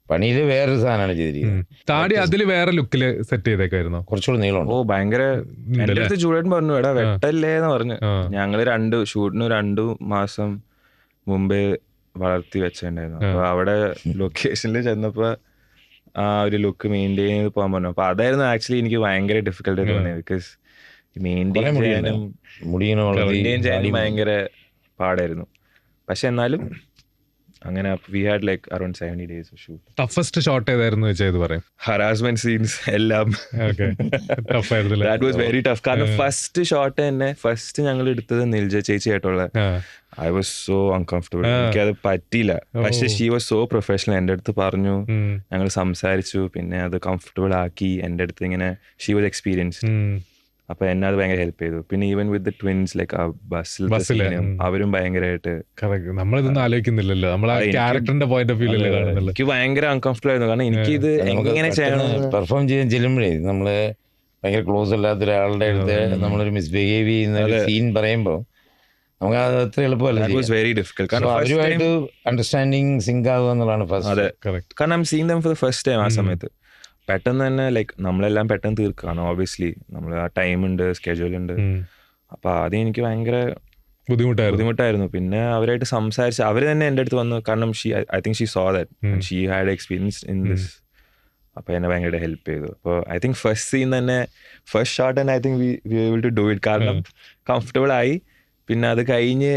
Speaker 1: പണിയിൽ വേറൊരു സാധനമാണ് ചെയ്തിരിക്കുന്നത്.
Speaker 2: താടി അതിൽ വേറെ ലുക്കില് സെറ്റ് ചെയ്തേക്കായിരുന്നോ?
Speaker 1: കുറച്ചുകൂടി നീളമുണ്ട്.
Speaker 3: ഭയങ്കര. എൻ്റെ അടുത്ത് ചൂടേട്ടൻ പറഞ്ഞു, എടാ വെട്ടല്ലേ എന്ന് പറഞ്ഞു. ഞങ്ങള് ഷൂട്ടിന് 2 മാസം മുമ്പേ വളർത്തി വെച്ചിട്ടുണ്ടായിരുന്നു. അപ്പൊ അവിടെ ലൊക്കേഷനിൽ ചെന്നപ്പോ ആ ഒരു ലുക്ക് മെയിൻറ്റെയിൻ ചെയ്ത് പോകാൻ പറഞ്ഞു. അപ്പൊ അതായിരുന്നു ആക്ച്വലി എനിക്ക് ഭയങ്കര ഡിഫിക്കൽട്ട് തോന്നിയത്. ബിക്കോസ് മെയിൻറ്റെയിൻ ചെയ്യാനും ഭയങ്കര പാടായിരുന്നു. പക്ഷെ എന്നാലും അങ്ങനെ we had like around 70 days of shoot.
Speaker 2: Toughest shot ഏതായിരുന്നു ചെയ്ത് പറയും?
Speaker 3: ഹറാസ്മെന്റ് സീൻസ് എല്ലാം ദാറ്റ് വാസ് വെരി ടഫ്. കാരണം ഫസ്റ്റ് ഷോട്ട് തന്നെ ഫസ്റ്റ് ഞങ്ങൾ എടുത്തത് നിൽജ ചേച്ചി ആയിട്ടുള്ള ഐ വാസ് സോ അൺകംഫർട്ടബിൾ. എനിക്കത് പറ്റിയില്ല. പക്ഷെ ഷീ വാസ് സോ പ്രൊഫഷണൽ. എൻ്റെ അടുത്ത് പറഞ്ഞു, ഞങ്ങൾ സംസാരിച്ചു, പിന്നെ അത് കംഫർട്ടബിൾ ആക്കി. എൻ്റെ അടുത്ത് ഇങ്ങനെ ഷീ വാസ് എക്സ്പീരിയൻസ്ഡ്. അപ്പൊ എന്നെ അത് ഭയങ്കര ഹെൽപ്പ് ചെയ്തു. പിന്നെ ഈവൻ വിത്ത് ട്വിൻസ് ലൈക്ക് ആ ബസ്സിൽ അവരും ഭയങ്കരമായിട്ട്
Speaker 2: നമ്മളിതൊന്നും ആലോചിക്കുന്നില്ലല്ലോ, നമ്മൾ ക്യാരക്ടറിന്റെ പോയിന്റ് ഓഫ് വ്യൂ
Speaker 3: എനിക്ക് ഭയങ്കര അൺകംഫർട്ടബിൾ ആയിരുന്നു. കാരണം എനിക്കിത് എങ്ങനെ ചെയ്യണം
Speaker 1: പെർഫോം ചെയ്യാൻ ചെല്ലുമ്പോഴേ നമ്മള് ഭയങ്കര ക്ലോസ് അല്ലാത്ത ഒരാളുടെ അടുത്ത് നമ്മളൊരു മിസ്ബിഹേവ് ചെയ്യുന്ന ഒരു സീൻ പറയുമ്പോൾ നമുക്ക് അത് അത്ര എളുപ്പമല്ല.
Speaker 3: Very difficult. കാരണം
Speaker 1: അവരുമായിട്ട് അണ്ടർസ്റ്റാൻഡിങ് സിങ്ക് ആകുക എന്നുള്ളതാണ് ഫസ്റ്റ്.
Speaker 3: അതെ, കാരണം I am seeing them for the first time. ആ സമയത്ത് പെട്ടെന്ന് തന്നെ ലൈക്ക് നമ്മളെല്ലാം പെട്ടെന്ന് തീർക്കാണ്. ഓബിയസ്ലി നമ്മൾ ആ ടൈം ഉണ്ട്, സ്കെഡ്യൂൾ ഉണ്ട്. അപ്പൊ ആദ്യം എനിക്ക് ഭയങ്കര ബുദ്ധിമുട്ടായിരുന്നു. പിന്നെ അവരായിട്ട് സംസാരിച്ച് അവർ തന്നെ എൻ്റെ അടുത്ത് വന്നു. കാരണം I think she saw that she had experience in this. അപ്പോൾ എന്നെ ഭയങ്കര ഹെൽപ്പ് ചെയ്തു. അപ്പോൾ ഐ തിങ്ക് ഫസ്റ്റ് സീൻ തന്നെ ഫസ്റ്റ് ഷോട്ട് തന്നെ I think we able to do it. കാരണം കംഫർട്ടബിൾ ആയി. പിന്നെ അത് കഴിഞ്ഞ്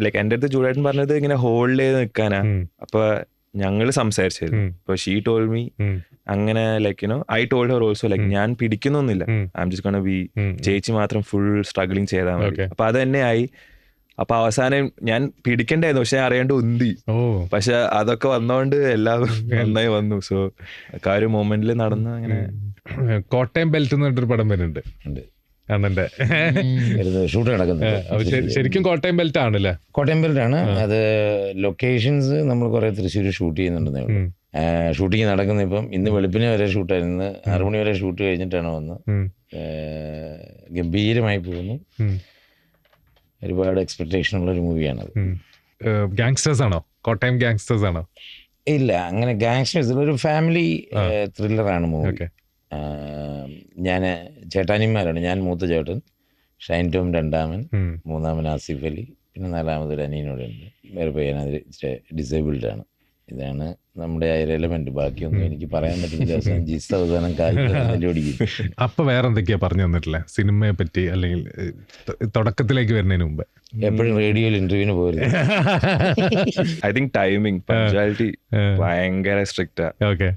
Speaker 3: ലൈക്ക് എൻ്റെ അടുത്ത് ജൂഡേട്ടൻ പറഞ്ഞത് ഇങ്ങനെ ഹോൾഡ് ചെയ്ത് നിൽക്കാനാ. അപ്പൊ ഞങ്ങൾ സംസാരിച്ചായിരുന്നു. അപ്പൊ ഷീ ടോൾഡ് മീ അങ്ങനെ like you know I told her also like ഞാൻ പിടിക്കുന്നൊന്നുമില്ല, I am just gonna be, ചേച്ചി മാത്രം ഫുൾ സ്ട്രഗ്ലിങ് ചെയ്താൽ മതി. അപ്പൊ അത് തന്നെ ആയി. അപ്പൊ അവസാനം ഞാൻ പിടിക്കണ്ടായിരുന്നു, പക്ഷെ അറിയാണ്ട് ഉന്തി. പക്ഷെ അതൊക്കെ വന്നോണ്ട് എല്ലാം നന്നായി വന്നു. സോ ആ ഒരു മൊമെന്റിൽ നടന്ന അങ്ങനെ.
Speaker 2: കോട്ടയം ബെൽറ്റ് എന്ന് പറഞ്ഞൊരു പടം വരുന്നുണ്ട് അണ്ണന്റെ,
Speaker 1: ഷൂട്ട് നടക്കുന്നത്
Speaker 2: ശരിക്കും കോട്ടയം ബെൽറ്റ് ആണല്ലേ?
Speaker 1: കോട്ടയം ബെൽറ്റ് ആണ്. അത് ലൊക്കേഷൻസ് നമ്മൾ കുറെ തൃശ്ശൂർ ഷൂട്ട് ചെയ്യുന്നുണ്ടെന്നേ ഉള്ളൂ. ഷൂട്ടിങ് നടക്കുന്ന ഇപ്പം ഇന്ന് വെളുപ്പിനെ വരെ ഷൂട്ടായിരുന്നു. 6 മണി വരെ ഷൂട്ട് കഴിഞ്ഞിട്ടാണ് വന്ന്. ഗംഭീരമായി പോകുന്നു. ഒരുപാട് എക്സ്പെക്ടേഷൻ ഉള്ള ഒരു മൂവിയാണത്.
Speaker 2: ഗാങ്സ്റ്റേഴ്സ് ആണോ? കോട്ടയം ഗാങ്സ്റ്റേഴ്സ് ആണോ?
Speaker 1: ഇല്ല, അങ്ങനെ ഗാങ്സ്റ്റേഴ്സ് ഒരു ഫാമിലി ത്രില്ലറാണ് മൂവി. ഞാൻ ചേട്ടാനിമാരാണ്. ഞാൻ മൂത്ത ചേട്ടൻ, ഷൈൻ ടോം രണ്ടാമൻ, മൂന്നാമൻ ആസിഫ് അലി, പിന്നെ 4ാമതൊരു അനിയനോടെ ഉണ്ട്. വേറെ പയ്യൻ അതിൽ ഡിസേബിൾഡ് ആണ്. ഇതാണ് നമ്മുടെ ആ ഒരു എലമെന്റ്. ബാക്കിയൊന്നും എനിക്ക് പറയാൻ പറ്റുന്നില്ല. ജിസ് അവസാനം കാലിടിക്കും.
Speaker 2: അപ്പൊ വേറെ എന്തൊക്കെയാ പറഞ്ഞു തന്നിട്ടില്ലേ സിനിമയെ പറ്റി? അല്ലെങ്കിൽ തുടക്കത്തിലേക്ക് വരുന്നതിന് മുമ്പ്
Speaker 1: എപ്പോഴും റേഡിയോയിൽ ഇന്റർവ്യൂവിന് പോയിരുന്നു.
Speaker 3: ഐ തിങ്ക് ടൈമിംഗ് പഞ്ച്വാലിറ്റി ഭയങ്കര സ്ട്രിക്റ്റാ.
Speaker 2: ഓക്കെ.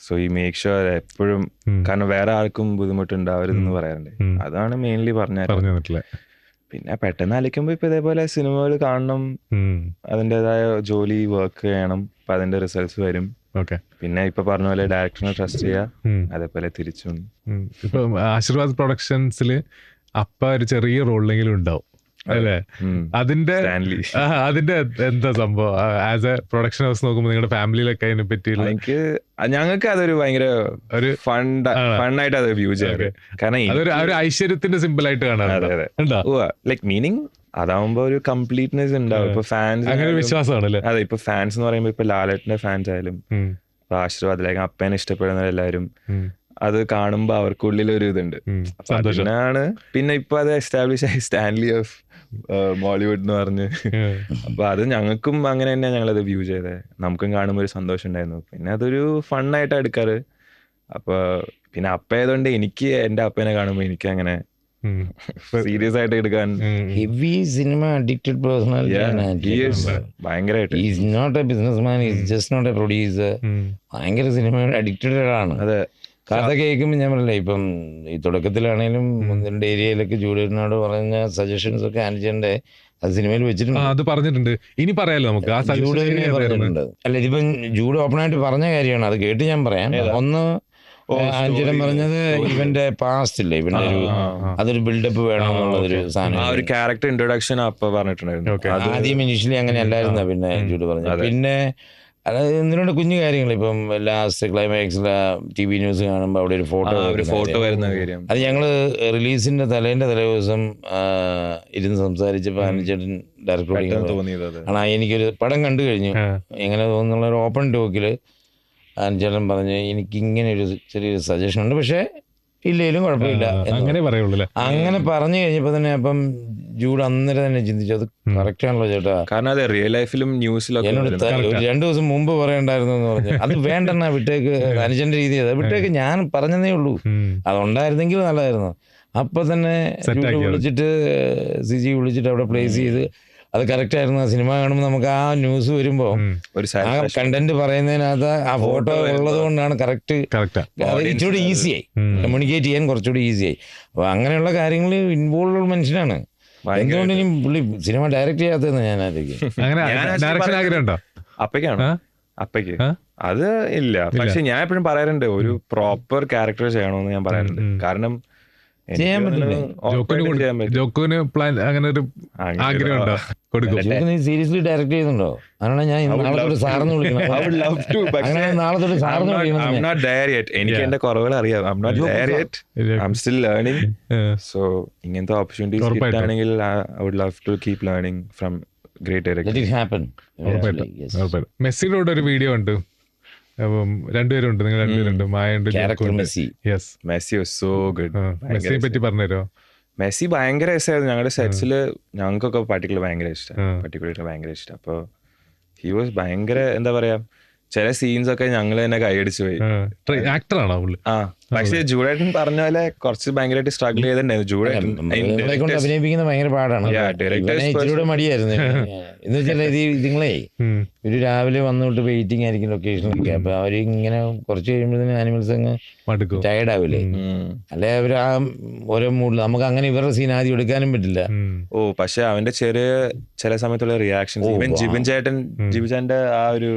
Speaker 3: സോ ഈ മേക്ക് ഷുവർ എപ്പോഴും, കാരണം വേറെ ആർക്കും ബുദ്ധിമുട്ടുണ്ടാവരുതെന്ന് പറയാറുണ്ട്. അതാണ് മെയിൻലി പറഞ്ഞിട്ടില്ല. പിന്നെ പെട്ടെന്ന് ആലോചിക്കുമ്പോ ഇപ്പൊ ഇതേപോലെ സിനിമകൾ കാണണം, അതിൻ്റെതായ ജോലി വർക്ക് ചെയ്യണം, അപ്പൊ അതിന്റെ റിസൾട്ട്സ് വരും. പിന്നെ ഇപ്പൊ പറഞ്ഞ പോലെ ഡയറക്ടറിനെ ട്രസ്റ്റ് ചെയ്യാ, അതേപോലെ തിരിച്ചും.
Speaker 2: ഇപ്പൊ ആശീർവാദ് പ്രൊഡക്ഷൻസിൽ അപ്പ ഒരു ചെറിയ റോളിലെങ്കിലും ഉണ്ടാവും അല്ലേ? അതിന്റെ എന്താ സംഭവം? ആസ് എ പ്രൊഡക്ഷൻ ഹൗസ് നോക്കുമ്പോൾ നിങ്ങളുടെ ഫാമിലിയിലൊക്കെ അതിനെ പറ്റി
Speaker 3: ഞങ്ങൾക്ക് അതൊരു ഭയങ്കര ഒരു ഫണ്ണായിട്ട് അത് വ്യൂ ചെയ്യാറ്. കാരണം
Speaker 2: അതൊരു ഐശ്വര്യത്തിന്റെ സിമ്പിൾ ആയിട്ട് കാണാം.
Speaker 3: ലൈക് മീനിങ് അതാവുമ്പോ ഒരു കംപ്ലീറ്റ്നെസ് ഉണ്ടാവും. ഇപ്പൊ ഫാൻസ്
Speaker 2: അങ്ങനെ വിശ്വാസമാണല്ലേ?
Speaker 3: അതെ, ഇപ്പൊ ഫാൻസ് എന്ന് പറയുമ്പോ ഇപ്പൊ ലാലേട്ടന്റെ ഫാൻസ് ആയാലും ആശീർവാദിലേക്ക് അപ്പേനെ ഇഷ്ടപ്പെടുന്നവരെല്ലാവരും അത് കാണുമ്പോ അവർക്കുള്ളിൽ ഒരു ഇതുണ്ട്. അതിനാണ് പിന്നെ ഇപ്പൊ അത് എസ്റ്റാബ്ലിഷ് ആയി സ്റ്റാൻലി ഓഫ് മോളിവുഡ് എന്ന് പറഞ്ഞ്. അപ്പൊ അത് ഞങ്ങൾക്കും അങ്ങനെ തന്നെ ഞങ്ങളത് വ്യൂ ചെയ്തേ. നമുക്കും കാണുമ്പോൾ ഒരു സന്തോഷം ഉണ്ടായിരുന്നു. പിന്നെ അതൊരു ഫണ്ണായിട്ട് എടുക്കാറ്. അപ്പൊ പിന്നെ അപ്പയായതുകൊണ്ട് എനിക്ക് എന്റെ അപ്പനെ കാണുമ്പോ എനിക്ക് അങ്ങനെ സീരിയസ് ആയിട്ട് എടുക്കാൻ
Speaker 1: ഹെവി സിനിമ അഡിക്റ്റഡ് പേഴ്സണാലിറ്റി
Speaker 3: ഭയങ്കരമായിട്ട്.
Speaker 1: Is not a businessman, is just not a producer. ഭയങ്കര സിനിമയുടെ അഡിക്റ്റഡ് ആണ്.
Speaker 3: അതെ,
Speaker 1: കഥ കേൾക്കുമ്പോൾ ഞാൻ പറഞ്ഞില്ല, ഇപ്പം ഈ തുടക്കത്തിലാണേലും 1-2 ഏരിയയിലൊക്കെ ജൂഡിനോട് പറഞ്ഞ സജഷൻസ് ഒക്കെ ആൻജന്റെ അത് സിനിമയിൽ വെച്ചിട്ടുണ്ട്.
Speaker 2: അത് പറഞ്ഞിട്ടുണ്ട്. ഇനി പറയാലോ നമുക്ക്.
Speaker 1: പറഞ്ഞിട്ടുണ്ട്. അല്ല, ഇതിപ്പം ജൂഡ് ഓപ്പണായിട്ട് പറഞ്ഞ കാര്യമാണ്. അത് കേട്ട് ഞാൻ പറയാം. ഒന്ന്, ആൻജലൻ പറഞ്ഞത് ഇവന്റെ പാസ്റ്റ് ഇല്ലേ, ഇവന്റെ ഒരു അതൊരു ബിൽഡപ്പ് വേണം എന്നുള്ളതൊരു സാധനം,
Speaker 3: ഒരു ക്യാരക്ടർ ഇൻട്രൊഡക്ഷൻ അപ്പൊ പറഞ്ഞിട്ടുണ്ടായിരുന്നു.
Speaker 1: ആദ്യം ഇനീഷ്യലി അങ്ങനെ അല്ലായിരുന്ന പിന്നെ ജൂഡ് പറഞ്ഞു. പിന്നെ അതായത് എന്തിനോട് കുഞ്ഞു കാര്യങ്ങൾ, ഇപ്പം ലാസ്റ്റ് ക്ലൈമാക്സിലെ TV ന്യൂസ് കാണുമ്പോൾ അവിടെ ഒരു ഫോട്ടോ
Speaker 3: വരുന്ന കാര്യം, അത്
Speaker 1: ഞങ്ങള് റിലീസിന്റെ തലേ ദിവസം ഇരുന്ന് സംസാരിച്ചപ്പോൾ അനുചേട്ടൻ ഡയറക്ടർ ആണോ എനിക്കൊരു പടം കണ്ടു കഴിഞ്ഞു എങ്ങനെ തോന്നുന്നുള്ള ഒരു ഓപ്പൺ ടോക്കില് അനുചേട്ടൻ പറഞ്ഞു എനിക്ക് ഇങ്ങനെ ഒരു ചെറിയൊരു സജഷൻ ഉണ്ട്, പക്ഷെ ഇല്ലേലും കുഴപ്പമില്ല
Speaker 2: അങ്ങനെ പറയുള്ളൂ.
Speaker 1: അങ്ങനെ പറഞ്ഞു കഴിഞ്ഞപ്പോ തന്നെ അപ്പം ജൂഡ് അന്നേരം തന്നെ ചിന്തിച്ചു അത് കറക്റ്റ് ആണല്ലോ ചേട്ടാ.
Speaker 3: കാരണം അതെ, റിയൽ ലൈഫിലും ന്യൂസിലൊക്കെ
Speaker 1: എന്നോട് 2 ദിവസം മുമ്പ് പറയണ്ടായിരുന്നു എന്ന് പറഞ്ഞു. അത് വേണ്ടെന്നാ, വിട്ടേക്ക്, അനുജന്റെ രീതി അതാ, വിട്ടേക്ക്, ഞാൻ പറഞ്ഞതേ ഉള്ളൂ, അതുണ്ടായിരുന്നെങ്കിൽ നല്ലതായിരുന്നു. അപ്പൊ തന്നെ വിളിച്ചിട്ട് CG വിളിച്ചിട്ട് അവിടെ പ്ലേസ് ചെയ്ത് അത് കറക്റ്റ് ആയിരുന്നു. ആ സിനിമ കാണുമ്പോൾ നമുക്ക് ആ ന്യൂസ് വരുമ്പോൾ
Speaker 3: ഒരു
Speaker 1: ആ കണ്ടന്റ് പറയുന്നതിനകത്ത് ആ ഫോട്ടോ ഉള്ളത് കൊണ്ടാണ് കറക്റ്റ് ഇച്ചിരി ഈസിയായി കമ്മ്യൂണിക്കേറ്റ് ചെയ്യാൻ കുറച്ചുകൂടി ഈസിയായി. അപ്പൊ അങ്ങനെയുള്ള കാര്യങ്ങളിൽ ഇൻവോൾവ് ഉള്ള മനുഷ്യനാണ്. എന്തുകൊണ്ട് ഇനി പുള്ളി സിനിമ ഡയറക്റ്റ് ചെയ്യാത്തതെന്ന് ഞാൻ ആലോചിക്കും.
Speaker 3: അപ്പയ്ക്കാണോ? അപ്പയ്ക്ക് അത് ഇല്ല. പക്ഷെ ഞാൻ എപ്പോഴും പറയാറുണ്ട് ഒരു പ്രോപ്പർ ക്യാരക്ടർ ചെയ്യണമെന്ന് ഞാൻ പറയാറുണ്ട്. കാരണം
Speaker 1: ചെയ്യാൻ പറ്റില്ല. സീരിയസ്ലി ഡയറക്റ്റ് ചെയ്യുന്നുണ്ടോ? അങ്ങനെ ഞാൻ നാളെ തൊട്ട് സാറിന് വിളിക്കണം. നാളെ തൊട്ട് സാറിന് വിളിക്കണം.
Speaker 3: എനിക്ക് എന്റെ കുറവുകൾ അറിയാം. I'm not there yet. I'm still learning. So ഇങ്ങനത്തെ ഓപ്പർച്യൂണിറ്റീസ് കിട്ടുകയാണെങ്കിൽ I would love to keep learning from great director.
Speaker 2: മെസ്സിയുടെ ഒരു വീഡിയോ ഉണ്ട്. അപ്പം രണ്ടുപേരുണ്ട്, നിങ്ങൾ രണ്ടുപേരുണ്ട്, മായുണ്ട്,
Speaker 3: മെസ്സി വാസ് സോ ഗുഡ്.
Speaker 2: മെസ്സിയെ പറ്റി പറഞ്ഞുതരോ?
Speaker 3: മെസ്സി ഭയങ്കര രസമായിരുന്നു. ഞങ്ങളുടെ സെറ്റ്സില് ഞങ്ങൾക്കൊക്കെ ഭയങ്കര ഇഷ്ടം. അപ്പൊ ഹി വാസ് ഭയങ്കര എന്താ പറയാ, ചില സീൻസ് ഒക്കെ ഞങ്ങൾ തന്നെ കൈയടിച്ചു പോയി.
Speaker 2: ആക്ടറാണോ?
Speaker 3: പക്ഷെ ജൂഡേട്ടൻ പറഞ്ഞ പോലെ കുറച്ച് ഭയങ്കരമായിട്ട് സ്ട്രഗിൾ ചെയ്തിട്ടുണ്ടായിരുന്നു. ജൂഡേട്ടൻ
Speaker 1: അഭിനയിപ്പിക്കുന്നത് ഭയങ്കര പാടാണ്. ഇച്ചിരി മടിയായിരുന്നു. എന്ന് വെച്ചാൽ ഇതുങ്ങളെ ഒരു രാവിലെ വന്നിട്ട് വെയിറ്റിംഗ് ആയിരിക്കും ലൊക്കേഷനിലൊക്കെ. അപ്പൊ അവര് ഇങ്ങനെ കുറച്ച് കഴിയുമ്പോഴത്തേന് ആനിമൽസ് അങ്ങ് ടയർഡ് ആവില്ലേ? അല്ലെ അവര് ആ ഓരോ മൂഡിൽ നമുക്ക് അങ്ങനെ ഇവരുടെ സീൻ ആദ്യം എടുക്കാനും പറ്റില്ല.
Speaker 3: പക്ഷെ അവന്റെ ചില സമയത്തുള്ള റിയാക്ഷൻസ്, ഇവൻ ജിബിൻ ചേട്ടന്റെ ആ ഒരു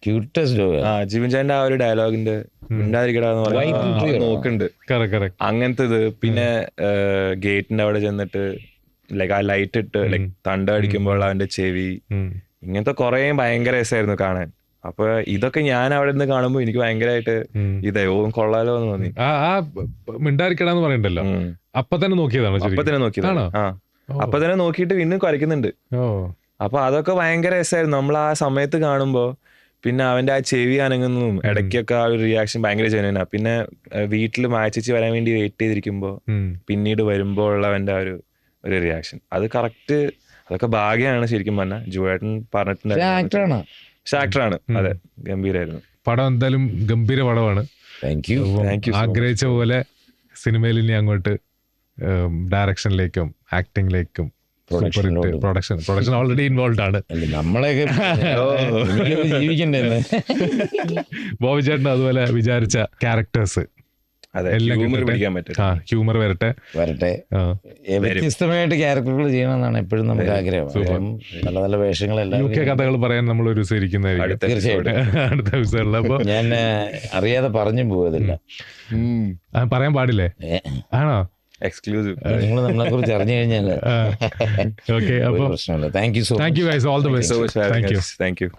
Speaker 3: ജിബിൻ ചേട്ടന്റെ ആ ഒരു ഡയലോഗിന്റെ ഉണ്ടായിരിക്കടാന്ന് നോക്കുന്നുണ്ട് അങ്ങനത്തത്. പിന്നെ ഗേറ്റിന്റെ അവിടെ ചെന്നിട്ട് ലൈക്ക് ആ ലൈറ്റ് ഇട്ട് ലൈക്ക് തണ്ട അടിക്കുമ്പോൾ അവന്റെ ചെവി, ഇങ്ങനത്തെ കൊറേ ഭയങ്കര രസമായിരുന്നു കാണാൻ. അപ്പൊ ഇതൊക്കെ ഞാൻ അവിടെ നിന്ന് കാണുമ്പോ എനിക്ക് ഭയങ്കരമായിട്ട് ഇതായി കൊള്ളാലോ എന്ന് തോന്നി.
Speaker 2: മിണ്ടായിരിക്കടാന്ന് പറയണ്ടല്ലോ, അപ്പൊ തന്നെ നോക്കിയതാണ്.
Speaker 3: അപ്പൊ തന്നെ നോക്കിയിട്ട് വീണ്ടും കുറയ്ക്കുന്നുണ്ട്. അപ്പൊ അതൊക്കെ ഭയങ്കര രസമായിരുന്നു നമ്മൾ ആ സമയത്ത് കാണുമ്പോ. പിന്നെ അവന്റെ ആ ചെവി അനങ്ങുന്നതും ഇടയ്ക്കൊക്കെ ആ ഒരു റിയാക്ഷൻ ഭയങ്കര ജനുവനാ. പിന്നെ വീട്ടിൽ മാച്ചിച്ച് വരാൻ വേണ്ടി വെയിറ്റ് ചെയ്തിരിക്കുമ്പോ പിന്നീട് വരുമ്പോൾ ഉള്ളവന്റെ ആ ഒരു റിയാക്ഷൻ, അത് കറക്റ്റ്. അതൊക്കെ ഭാഗ്യമാണ് ശരിക്കും പറഞ്ഞാൽ. ജൂഡേട്ടൻ പറഞ്ഞിട്ടുണ്ടായിരുന്നു. ആക്ടറാണ്. അതെ, ഗംഭീരായിരുന്നു
Speaker 2: പടം. എന്തായാലും ഗംഭീര പടമാണ്. ആഗ്രഹിച്ച പോലെ സിനിമയിൽ ഇനി അങ്ങോട്ട് ഡയറക്ഷനിലേക്കും ആക്ടിങ്ങിലേക്കും പ്രൊഡക്ഷൻ ഓൾറെഡി ഇൻവോൾവ് ആണ്.
Speaker 1: നമ്മളെയൊക്കെ ജീവിക്കണ്ടേ
Speaker 2: ബോബി ചേട്ടൻ അതുപോലെ വിചാരിച്ച ക്യാരക്ടേഴ്സ് ഹ്യൂമർ വരട്ടെ.
Speaker 1: വ്യത്യസ്തമായിട്ട് ക്യാരക്ടറുകൾ ചെയ്യണമെന്നാണ് എപ്പോഴും നമുക്ക് ആഗ്രഹം. നല്ല നല്ല വേഷങ്ങളെല്ലാം
Speaker 2: UK കഥകൾ പറയാൻ നമ്മൾ ഒരു ദിവസം ഇരിക്കുന്നതായിരിക്കും
Speaker 1: തീർച്ചയായിട്ടും.
Speaker 2: അടുത്ത എപ്പിസോഡിൽ. അപ്പൊ
Speaker 1: ഞാൻ അറിയാതെ പറഞ്ഞു പോയതില്ല.
Speaker 2: പറയാൻ പാടില്ലേ? ആണോ?
Speaker 3: എക്സ്ക്ലൂസീവ്.
Speaker 1: നിങ്ങൾ നമ്മളെ കുറിച്ച് അറിഞ്ഞു കഴിഞ്ഞാൽ
Speaker 2: ഓക്കെ. അപ്പൊ
Speaker 1: പ്രശ്നമില്ല. Thank you
Speaker 2: guys, all the best.
Speaker 3: Thank you.